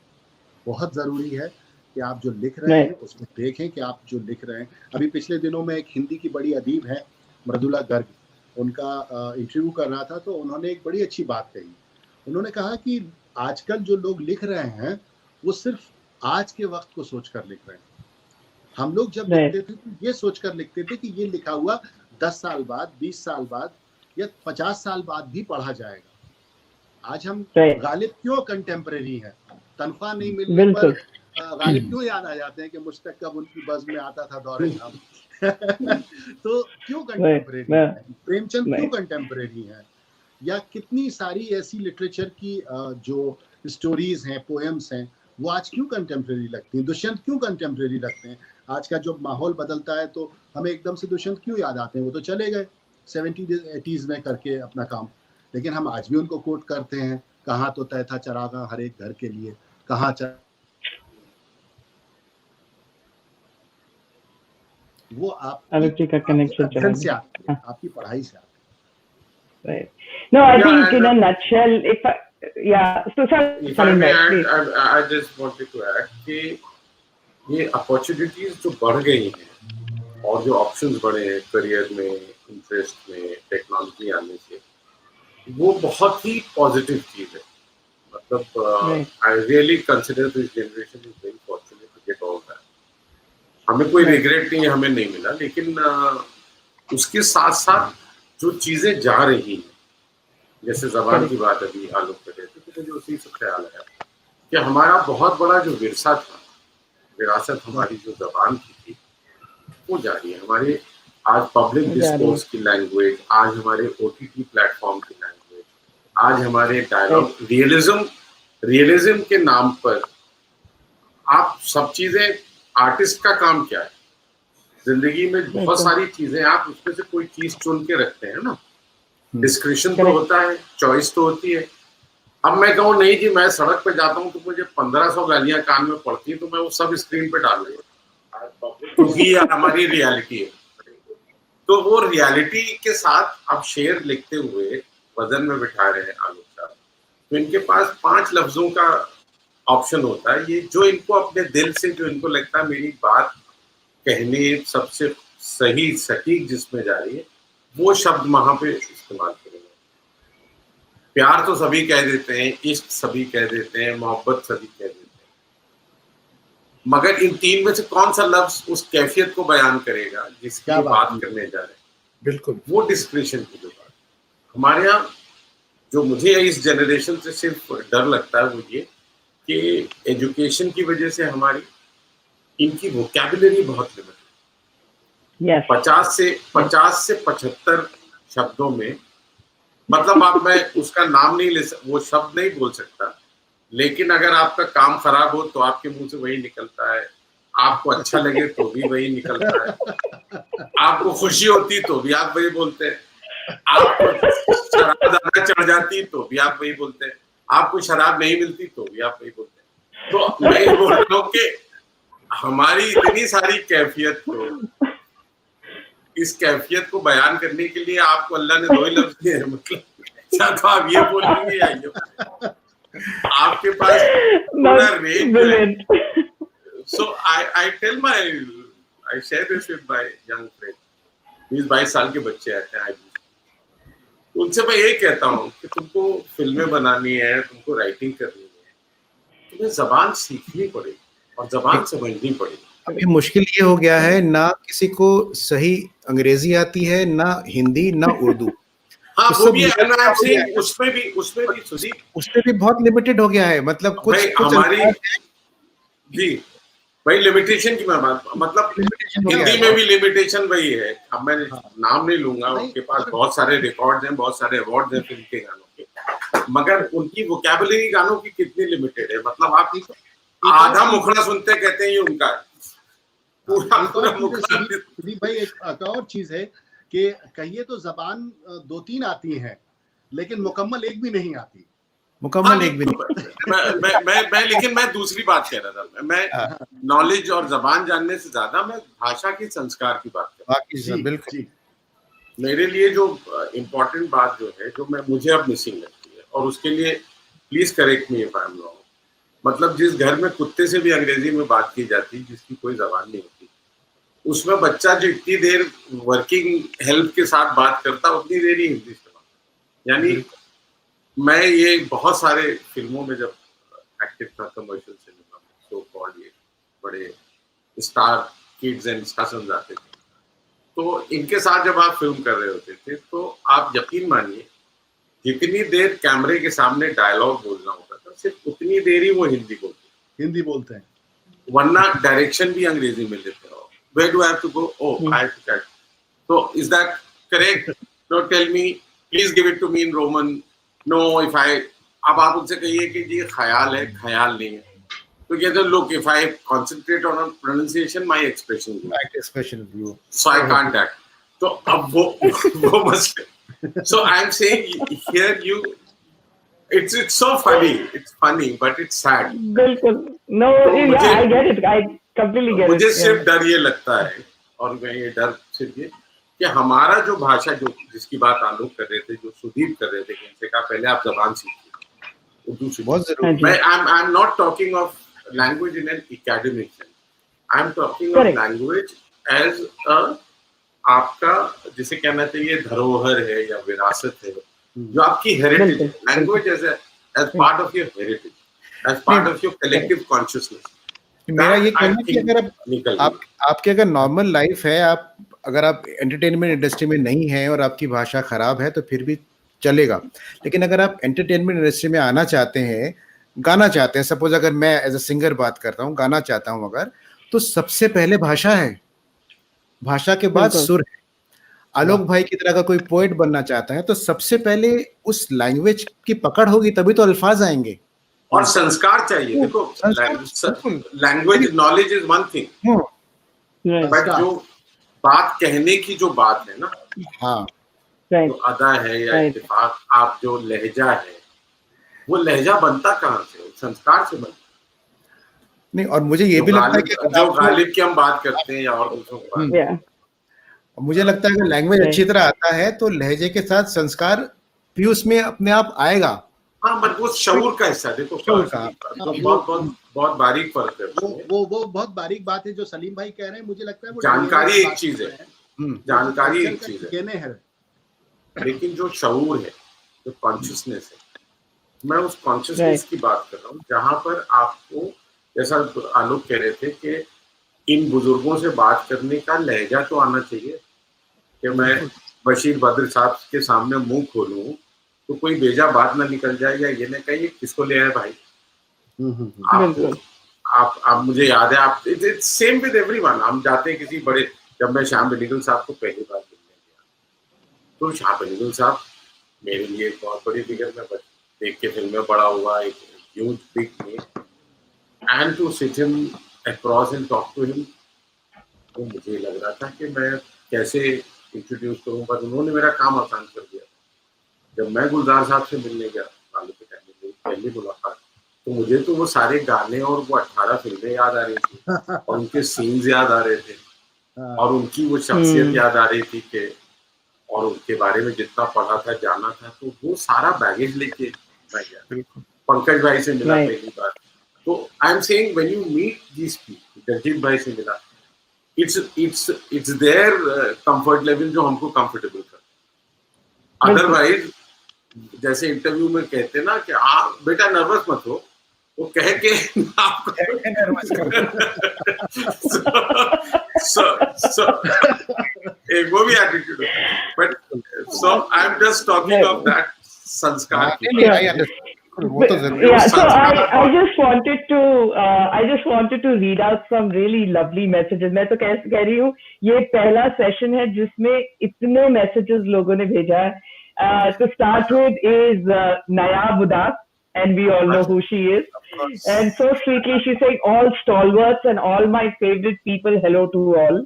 बहुत ज़रूरी है कि आप जो लिख रहे हैं उसको देखें कि आप जो लिख रहे हैं। अभी पिछले दिनों में एक हिंदी की बड़ी अदीब है मृदुला गर्ग, उनका इंटरव्यू कर रहा था, तो उन्होंने एक बड़ी अच्छी बात कही। उन्होंने कहा कि आजकल जो लोग लिख रहे हैं वो सिर्फ आज के वक्त को सोचकर लिख रहे हैं। हम लोग जब लिखते थे तो ये सोचकर लिखते थे कि ये लिखा हुआ 10 साल बाद, 20 साल बाद या 50 साल बाद भी पढ़ा जाएगा। आज हम गालिब क्यों कंटेम्परेरी है, तनख्वाह नहीं मिलने पर गालिब क्यों याद आ जाते हैं कि मुश्ताक कब उनकी बज़्म में आता था दौरे हम तो क्यों कंटेम्परेरी है, प्रेमचंद क्यों कंटेम्परेरी है, या कितनी सारी ऐसी लिटरेचर की जो स्टोरीज हैं, पोएम्स हैं, वो आज क्यों कंटेम्परेरी लगती हैं, दुष्यंत क्यों कंटेम्परेरी लगते हैं। आज का जो माहौल बदलता है तो हमें एकदम से दुष्यंत क्यों याद आते हैं, वो तो चले गए 70s में करके अपना काम, लेकिन हम आज भी उनको कोट करते हैं। कहाँ तो तय था चरागा हर एक घर के लिए, कहाँ वो आपकी का कनेक्शन से आती है, आपकी पढ़ाई से आती है। No, I think in a nutshell, so if I may add, I just wanted to add कि ये अपॉर्चुनिटीज जो बढ़ गई हैं और जो ऑप्शंस बढ़े हैं करियर में, इंटरेस्ट में, टेक्नोलॉजी आने से, वो बहुत ही पॉजिटिव चीज है। मतलब I really consider this generation is very fortunate to get all that. हमें कोई रिग्रेट नहीं है, हमें नहीं मिला, लेकिन उसके साथ साथ जो चीजें जा रही हैं, जैसे ज़बान की बात अभी आलोक कर रहे थे, तो मुझे उसी से ख्याल आया कि हमारा बहुत बड़ा जो विरसा था, विरासत हमारी जो ज़बान की थी, वो जा रही है। हमारे आज पब्लिक डिस्कोर्स की लैंग्वेज, आज हमारे OTT प्लेटफॉर्म की लैंग्वेज, आज हमारे डायलॉग, रियलिज्म के नाम पर आप सब चीजें, आर्टिस्ट का काम क्या है, जिंदगी में बहुत सारी चीजें, आप उसमें से कोई चीज चुन के रखते हैं ना, डिस्क्रिप्शन तो होता है, चॉइस तो होती है। अब मैं कहूँ नहीं जी मैं सड़क पे जाता हूँ तो मुझे 1500 गालियां कान में पड़ती है, तो मैं वो सब स्क्रीन पे डाल दूंगा, क्योंकि ये हमारी रियलिटी है। तो वो रियलिटी के साथ अब शेर लिखते हुए वजन में बिठा रहे हैं आलोक साहब, तो इनके पास 5 लफ्जों का ऑप्शन होता है। ये जो इनको अपने दिल से, जो इनको लगता है मेरी बात कहने सबसे सही सटीक जिसमें जा रही है, वो शब्द वहां पे इस्तेमाल करेंगे। प्यार तो सभी कह देते हैं, इश्क सभी कह देते हैं, मोहब्बत सभी कह देते हैं, मगर इन 3 में से कौन सा लफ्ज उस कैफियत को बयान करेगा जिसकी बात करने जा रहे हैं। बिल्कुल वो डिस्क्रिप्शन की जो बात हमारे यहाँ, जो मुझे इस जनरेशन से सिर्फ डर लगता है वो ये कि एजुकेशन की वजह से हमारी इनकी वोकैबुलरी बहुत लिमिटेड है। 50 से 75 शब्दों में, मतलब आप मैं उसका नाम नहीं ले वो शब्द नहीं बोल सकता, लेकिन अगर आपका काम खराब हो तो आपके मुंह से वही निकलता है, आपको अच्छा लगे तो भी वही निकलता है, आपको खुशी होती तो भी आप वही बोलते हैं, आपको शराब ज्यादा चढ़ जाती तो भी आप वही बोलते हैं, आपको शराब नहीं मिलती तो भी आप वही बोलते हैं। तो मैं बोल रहा हूँ कि हमारी इतनी सारी कैफियत को, इस कैफियत को बयान करने के लिए आपको अल्लाह ने 2 ही लफ्ज दिए हैं, मतलब या तो आप ये बोलेंगे या ये, आपके पास पूरा रेंज है। So I tell I share this with my young friend, 20-22 साल के बच्चे आते हैं, उनसे मैं यही कहता हूँ कि तुमको फिल्में बनानी है, तुमको राइटिंग करनी है, तुम्हें जबान सीखनी पड़ेगी और जबान समझनी पड़ेगी। अभी मुश्किल ये हो गया है, ना किसी को सही अंग्रेजी आती है, ना हिंदी, ना उर्दू। हाँ, तो वो भी है, उसमें भी सुदीप, उसमें भी बहुत लिमिटेड हो गया है, मतलब कुछ हमारी जी भाई लिमिटेशन की मैं बात, मतलब हिंदी में भी लिमिटेशन वही है। अब मैं नाम नहीं लूंगा, उनके पास बहुत सारे रिकॉर्ड्स हैं, बहुत सारे अवार्ड्स हैं फिल्म के गानों के, मगर उनकी वोकैबुलरी गानों की कितनी लिमिटेड है। मतलब आप आधा मुखड़ा सुनते कहते हैं ये उनका पूरा मुखड़ा। भाई एक और चीज है कि कहिए तो जबान 2-3 आती है, लेकिन मुकम्मल एक भी नहीं आती। मुकम्मल एक भी नहीं। मैं लेकिन मैं दूसरी बात कह रहा था, मैं नॉलेज और जबान जानने से ज्यादा मैं भाषा की संस्कार की बात कर रहा हूँ। बिल्कुल मेरे लिए जो इम्पोर्टेंट बात जो है, जो मुझे अब मिसिंग लगती है, और उसके लिए please correct me if I am wrong, मतलब जिस घर में कुत्ते से भी अंग्रेजी में बात की जाती, जिसकी कोई जबान नहीं होती, उसमें बच्चा जो इतनी देर वर्किंग हेल्प के साथ बात करता, उतनी देर ही हिंदी इस्तेमाल। यानी मैं ये बहुत सारे फिल्मों में जब एक्टिव था, कमर्शियल सिनेमा में, सो कॉल्ड ये बड़े स्टार किड्स एंड स्टार्स आते थे, तो इनके साथ जब आप फिल्म कर रहे होते थे, तो आप यकीन मानिए जितनी देर कैमरे के सामने डायलॉग बोलना होता था, सिर्फ उतनी देर ही वो हिंदी बोलते हैं, वरना डायरेक्शन भी अंग्रेजी में लेते हो। Where do I have to go? Oh, I have to cut. So is that correct? No, tell me. Please give it to me in Roman. No, if I, अब आप उनसे कहिए कि ये ख्याल है, ख्याल नहीं है, तो कहते हैं look, if I concentrate on pronunciation, my expression will. So I can't act. तो अब वो मसले। So I'm saying here it's so funny. It's funny, but it's sad. बिल्कुल। No, yeah, I get it. I completely get it. मुझे सिर्फ डर ये लगता है, और मैं ये डर सिर्फ ये कि हमारा जो भाषा, जो जिसकी बात आलोक कर रहे थे, जो सुदीप कर रहे थे, कि इनसे कहा पहले आप जबान सीखिए, उर्दू सीखिए। मैं I'm not talking of language in an academic sense. I'm talking of language as a आपका जिसे कहना चाहिए धरोहर है या विरासत है, जो आपकी हेरिटेज है। Language as part of your heritage, as part of your collective consciousness. मेरा ये कहना है कि अगर आपकी अगर नॉर्मल लाइफ है, अगर आप एंटरटेनमेंट इंडस्ट्री में नहीं है और आपकी भाषा खराब है, तो फिर भी चलेगा। लेकिन अगर आप एंटरटेनमेंट इंडस्ट्री में आना चाहते हैं, गाना चाहते हैं, सपोज अगर मैं एज अ सिंगर बात करता हूँ, गाना चाहता हूँ अगर, तो सबसे पहले भाषा है, भाषा के बाद सुर है। आलोक भाई की तरह का कोई पोएट बनना चाहता है, तो सबसे पहले उस लैंग्वेज की पकड़ होगी, तभी तो अल्फाज आएंगे। और संस्कार चाहिए। देखो, language knowledge is one thing, but जो बात कहने की जो बात है ना, हाँ, जो अदा है या इत्तेफाक, आप जो लहजा है, वो लहजा बनता कहाँ से? संस्कार से बनता नहीं। और मुझे ये भी लगता है कि जो गालिब की हम बात करते हैं या और दूसरों की बात, मुझे लगता है कि लैंग्वेज अच्छी तरह आता है तो लहजे के साथ संस्कार भी उसमें अपने आप आएगा। हाँ, बट वो शऊर का हिस्सा। देखो, बहुत बारीक फर्क है। वो बहुत बारीक बात है जो सलीम भाई कह रहे हैं। मुझे लगता है वो जानकारी एक चीज है, जानकारी एक चीज है, लेकिन जो शऊर है, जो कॉन्शियसनेस है, मैं उस कॉन्शियसनेस की बात कर रहा हूँ, जहां पर आपको, जैसा आलोक कह रहे थे कि इन बुजुर्गों से बात करने का लहजा तो आना चाहिए, कि मैं बशीर बद्र साहब के सामने मुंह खोलूं तो कोई बेजा बात ना निकल जाए, या ये ना कहिए किसको ले आए भाई। आप मुझे याद है, आप इट्स सेम विद एवरीवन। हम जाते हैं किसी बड़े, जब मैं श्याम बेनीगल साहब को पहली बार मिलने गया, तो श्याम बेनीगल साहब मेरे लिए एक बहुत बड़ी फिगर, में देख के फिल्म में बड़ा हुआ, एक huge big name, and to sit him across and talk to him, तो मुझे लग रहा था कि मैं कैसे इंट्रोड्यूस करूं, पर उन्होंने मेरा काम आसान कर दिया। जब मैं गुलजार साहब से मिलने गया, पहली मुलाकात, तो मुझे तो वो सारे गाने और वो 18 फिल्में याद आ रही थी और उनके सीन्स याद आ रहे थे और उनकी वो शख्सियत याद आ रही थी कि और उनके बारे में जितना पढ़ा था जाना था, तो वो सारा बैगेज लेके मैं गया। पंकज भाई से मिला पहली बार, तो I am saying when you meet these people, Jagjit भाई से मिला, इट्स देयर कंफर्ट लेवल जो हमको कंफर्टेबल कर। अदरवाइज जैसे इंटरव्यू में कहते ना कि आप बेटा नर्वस मत हो, वो कह के आपको नर्वस कर so एक वो भी एटीट्यूड है, but so I am just talking of that संस्कार की। Yeah, so I just wanted to read out some really lovely messages. मैं तो कह रही हूँ ये पहला सेशन है जिसमें इतने messages लोगों ने भेजा है. To start with is Nayab Udas, and we all know who she is. And so sweetly she's saying, all stalwarts and all my favorite people, hello to all.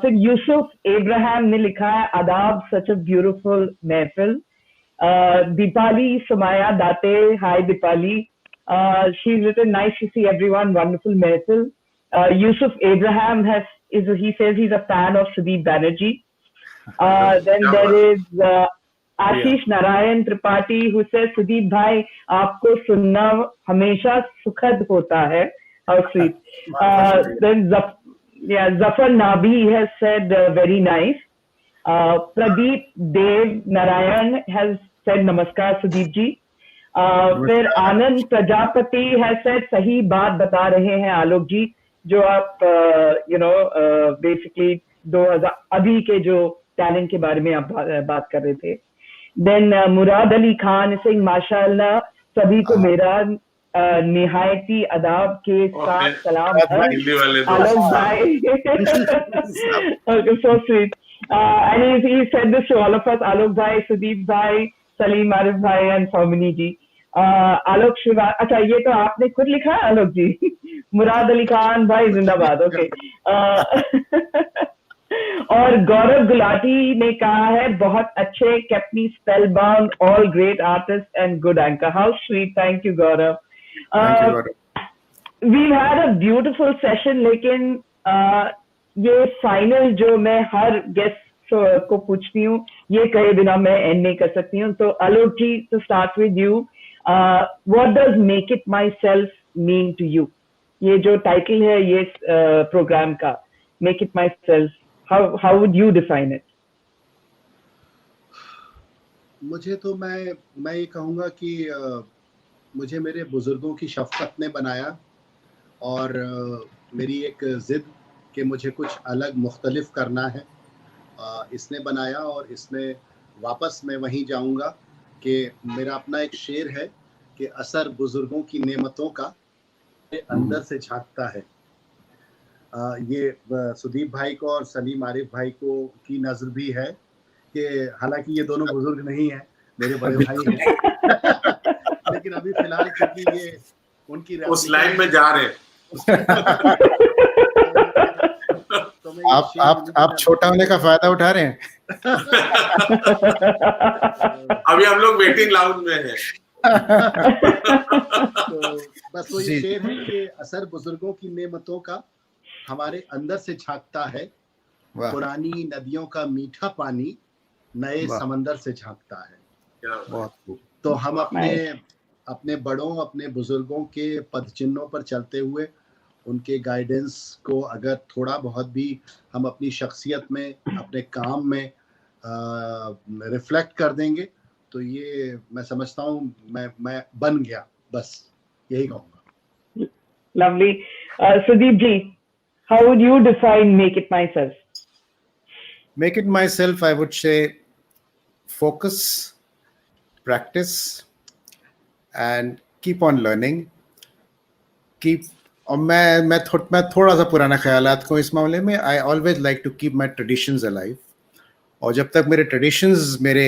फिर यूसुफ एब्राहम ने लिखा है आदाब, such a beautiful महफिल. Deepali Sumaya Date, hi Deepali. She's written, nice to see everyone, wonderful महफिल. Yusuf Abraham he says he's a fan of Sudeep Banerjee. Then there is Ashish Narayan Tripathi who says, Sudeep bhai, आपको सुनना हमेशा सुखद होता है. How sweet. Then Zafar Nabi has said, very nice. Pradeep Dev Narayan has said, Namaskar Sudeep ji. फिर आनंद Prajapati has said, सही बात बता रहे हैं आलोक जी, जो आप basically 2000 अभी के जो टैलेंट के बारे में आप बात कर रहे थे. Then Murad Ali Khan is saying, माशाअल्लाह सभी को मेरा निहायती अदाब के साथ सलाम आलोक भाई. So sweet. And he said this to all of us, Alok bhai, Sudeep bhai, Salim Arif bhai and Soumini ji. Alok Shiva, अच्छा ये तो आपने खुद लिखा है आलोक जी. मुराद अली खान भाई जिंदाबाद. ओके. और गौरव गुलाटी ने कहा है बहुत अच्छे, kept me spellbound, all great artists and good anchor. How sweet. Thank you Gaurav. We've had a beautiful session, लेकिन ये फाइनल जो मैं हर गेस्ट को पूछती हूँ, ये कहे बिना मैं एंड नहीं कर सकती हूँ. तो Alok ji, to start with you, what does make it myself mean to you? ये जो टाइटल है ये प्रोग्राम का, make it myself, how would you define it? मुझे तो मैं ये कहूँगा कि मुझे मेरे बुजुर्गों की शफकत ने बनाया और मेरी एक जिद कि मुझे कुछ अलग मुख्तलिफ करना है, इसने बनाया. और इसमें वापस मैं वहीं जाऊंगा कि मेरा अपना एक शेर है कि असर बुजुर्गों की नेमतों का अंदर से झांकता है. ये सुदीप भाई को और सलीम आरिफ भाई को की नज़र भी है कि हालांकि ये दोनों बुजुर्ग नहीं हैं, मेरे बड़े भाई हैं, लेकिन अभी फिलहाल क्योंकि ये उनकी उस लाइन में जा रहे हैं. आप छोटा होने का फायदा उठा रहे हैं. अभी हम लोग वेटिंग लाउंज में हैं. तो बस वो ये शेर है कि असर बुजुर्गों की नेमतों का हमारे अंदर से झांकता है, पुरानी नदियों का मीठा पानी नए समंदर से झांकता है. तो हम अपने बड़ों, अपने बुजुर्गों के पदचिन्हों पर चलते हुए उनके गाइडेंस को अगर थोड़ा बहुत भी हम अपनी शख्सियत में, अपने काम में रिफ्लेक्ट कर देंगे, तो ये मैं समझता हूँ मैं बन गया, बस यही कहूँगा. Lovely. Sudeep ji, how would you define make it myself? Make it myself, I would say focus, practice and keep on learning. और मैं थोड़ा सा पुराना ख्यालात को इस मामले में, I always like to keep my traditions alive. और जब तक मेरे ट्रेडिशंस मेरे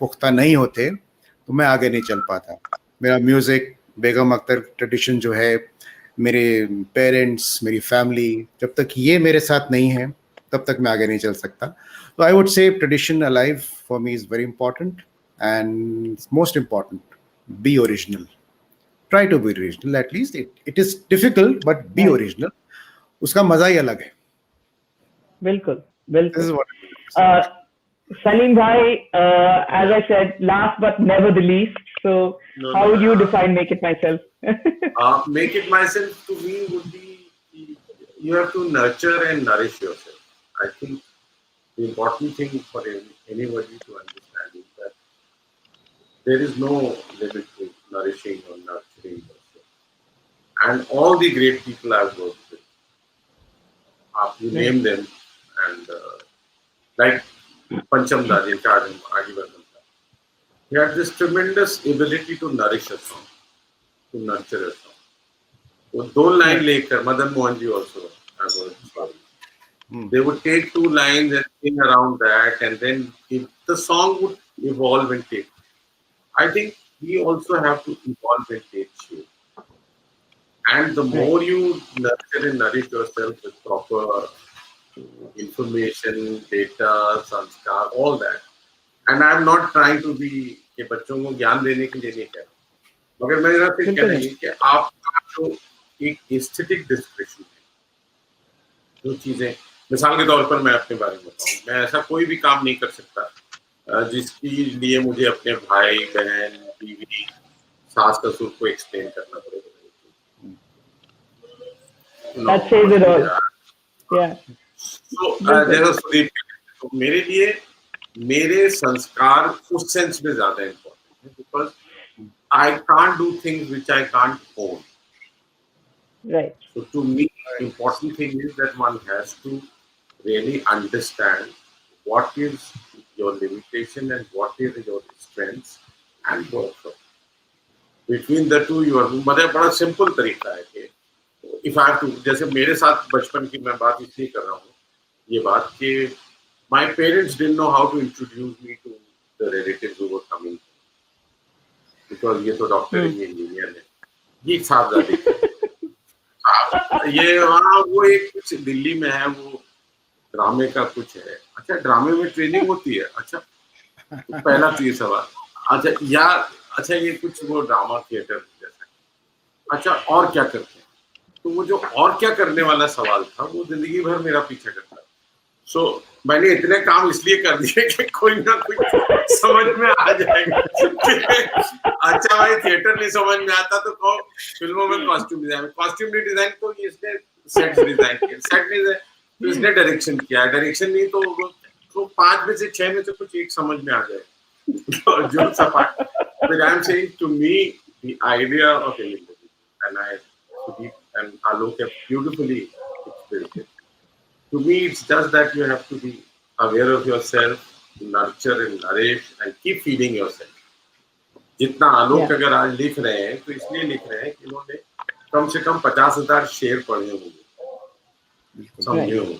पुख्ता नहीं होते तो मैं आगे नहीं चल पाता. मेरा म्यूज़िक, बेगम अख्तर ट्रेडिशन जो है, मेरे पेरेंट्स, मेरी फैमिली, जब तक ये मेरे साथ नहीं है तब तक मैं आगे नहीं चल सकता. तो I would say tradition alive for me is very important, and most important, B original. try to be original at least. It is difficult, but be Right. original. उसका मजा ही अलग है. बिल्कुल This बिल्कुल. is what I would say. Salim bhai, as I said, last but never the least. So, No, how no. would you define Make It Myself? Make it myself to me would be, you have to nurture and nourish yourself. I think the important thing for anybody to understand is that there is no limit to nourishing or nurturing yourself. And all the great people I've worked with, you name them, and like Pancham Da, in charge of Agivardhan, he had this tremendous ability to nourish a song, to nurture a song. वो 2 line लेकर, Madan Mohan ji also, they would take 2 lines and sing around that, and then the song would evolve and take. I think we also have to evolve and take shape. And the more you nurture and nourish yourself with proper information, data, sanskar, all that. And I'm not trying to be कि बच्चों को ज्ञान देने के लिए नहीं कह रहा, मगर मेरा फिर कहना है कि आपका जो एक एस्थेटिक डिस्क्रिप्शन है, जो चीजें, मिसाल के तौर पर मैं अपने बारे में बताऊं, मैं ऐसा कोई भी काम नहीं कर सकता जिसके लिए मुझे अपने भाई बहन बीवी सास ससुर को एक्सप्लेन करना पड़ेगा. That says it all. Yeah. So मेरे लिए मेरे संस्कार उस सेंस में ज्यादा इम्पोर्टेंट है, because I can't do things which I can't own. Right. So to me, the important thing is that one has to really understand what is your limitation and what is your strengths and work for it. Between the two, you are. मतलब बड़ा simple तरीका है कि if I have to, जैसे मेरे साथ बचपन की मैं बात इसलिए कर रहा हूँ, ये बात कि my parents didn't know how to introduce me to the relatives who were coming, because ये तो डॉक्टर है, ये इंजीनियर है, ये साहबजादे, ये वहाँ वो एक कुछ दिल्ली में है, वो ड्रामे का कुछ है. अच्छा, ड्रामे में ट्रेनिंग होती है? अच्छा, पहला तो ये सवाल. अच्छा, या अच्छा ये कुछ वो ड्रामा थिएटर जैसा. अच्छा, और क्या करते हैं? तो वो जो और क्या करने वाला सवाल था, वो जिंदगी भर मेरा पीछा करता है. सो मैंने इतने काम इसलिए कर दिए कि कोई ना कोई समझ में आ जाएगा. अच्छा भाई, थिएटर नहीं समझ में आता तो कहो फिल्मों में कॉस्ट्यूम नहीं डिजाइन तो इसने सेट डिजाइन किया, सेट डिजाइन तो इसने डायरेक्शन किया, डायरेक्शन नहीं तो 5 में से 6 में से कुछ एक समझ में आ जाए. जो सपाट. But I'm saying, to me, the idea of Sudeep and Alok have beautifully explained it. To me, it's just that you have to be aware of yourself, nurture and nourish, and keep feeding yourself. जितना आलोक अगर आज लिख रहे हैं तो इसलिए लिख रहे हैं कि इन्होंने कम से कम 50,000 शेर पढ़े होंगे, समझे होंगे,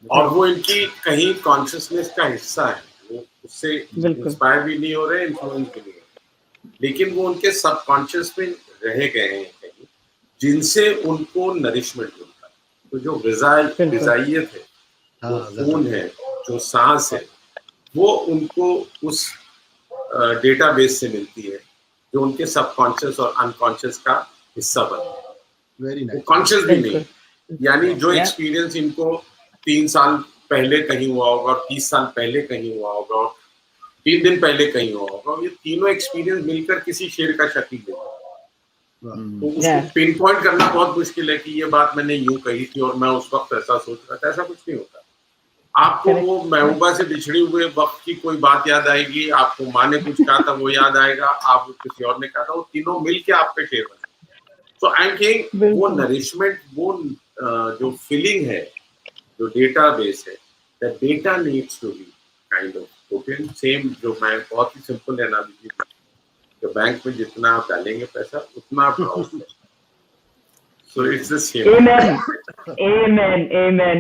और वो इनकी कहीं कॉन्शियसनेस का हिस्सा है. वो उससे इंस्पायर भी नहीं हो रहे, इन्फ्लुएंस भी नहीं हो रहे, लेकिन वो उनके सबकॉन्शियस में रह गए हैं कहीं, जिनसे उनको नरिशमेंट मिलता है. तो जो ग़िज़ाइयत है, जो खून है, जो सांस है, वो उनको उस डेटाबेस से मिलती है, जो उनके सबकॉन्शियस और अनकॉन्शियस का हिस्सा बनता है. वो कॉन्शियस भी नहीं, यानी जो एक्सपीरियंस इनको 3 साल पहले कहीं हुआ होगा, और 30 साल पहले कहीं हुआ होगा, और 3 दिन पहले कहीं हुआ होगा, ये तीनों एक्सपीरियंस मिलकर किसी शेर का शक्ल देगा. तो उसको पिन पॉइंट करना बहुत मुश्किल है कि ये बात मैंने यूं कही थी और मैं उस वक्त ऐसा सोच रहा था. ऐसा कुछ नहीं होता. आपको वो महबूबा से बिछड़े हुए वक्त की कोई बात याद आएगी, आपको माँ ने कुछ कहा था वो याद आएगा, आपको किसी और ने कहा था, वो तीनों मिलके आप पे शेर बने. तो आई एम सेइंग, वो नरिशमेंट, वो जो फीलिंग है, जो डेटाबेस है, that data needs to be kind of potent. Same जो मैं बहुत ही सिंपल एनालिसिस, जो बैंक में जितना आप डालेंगे पैसा उतना आप draw. So it's the same. Amen.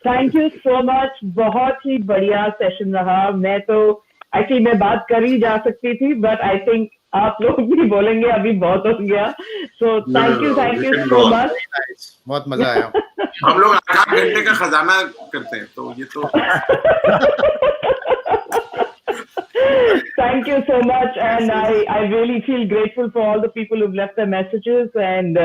Thank you so much. बहुत ही बढ़िया सेशन रहा. मैं तो एक्चुअली मैं बात कर ही जा सकती थी, but I think आप लोग भी बोलेंगे अभी बहुत हो गया. So thank you so much. बहुत मजा आया. हम लोग 8 घंटे का खजाना करते हैं, तो ये तो Thank you so much, and I really feel grateful for all the people who've left their messages, and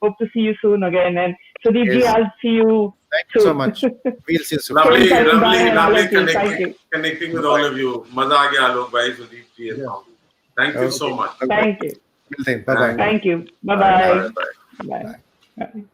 hope to see you soon again. And Sudeep ji, Yes. I'll see you. Thank you so much. We'll see you soon. Lovely, Thank you. Bye, lovely Alok ji. Thank you. connecting with all of you. मजा आ गया आलोक भाई, सुदीप जी, and all. Thank you so much. Thank you. मिलते हैं. Bye bye. Thank you. Bye, Bye-bye. bye. Bye. Bye.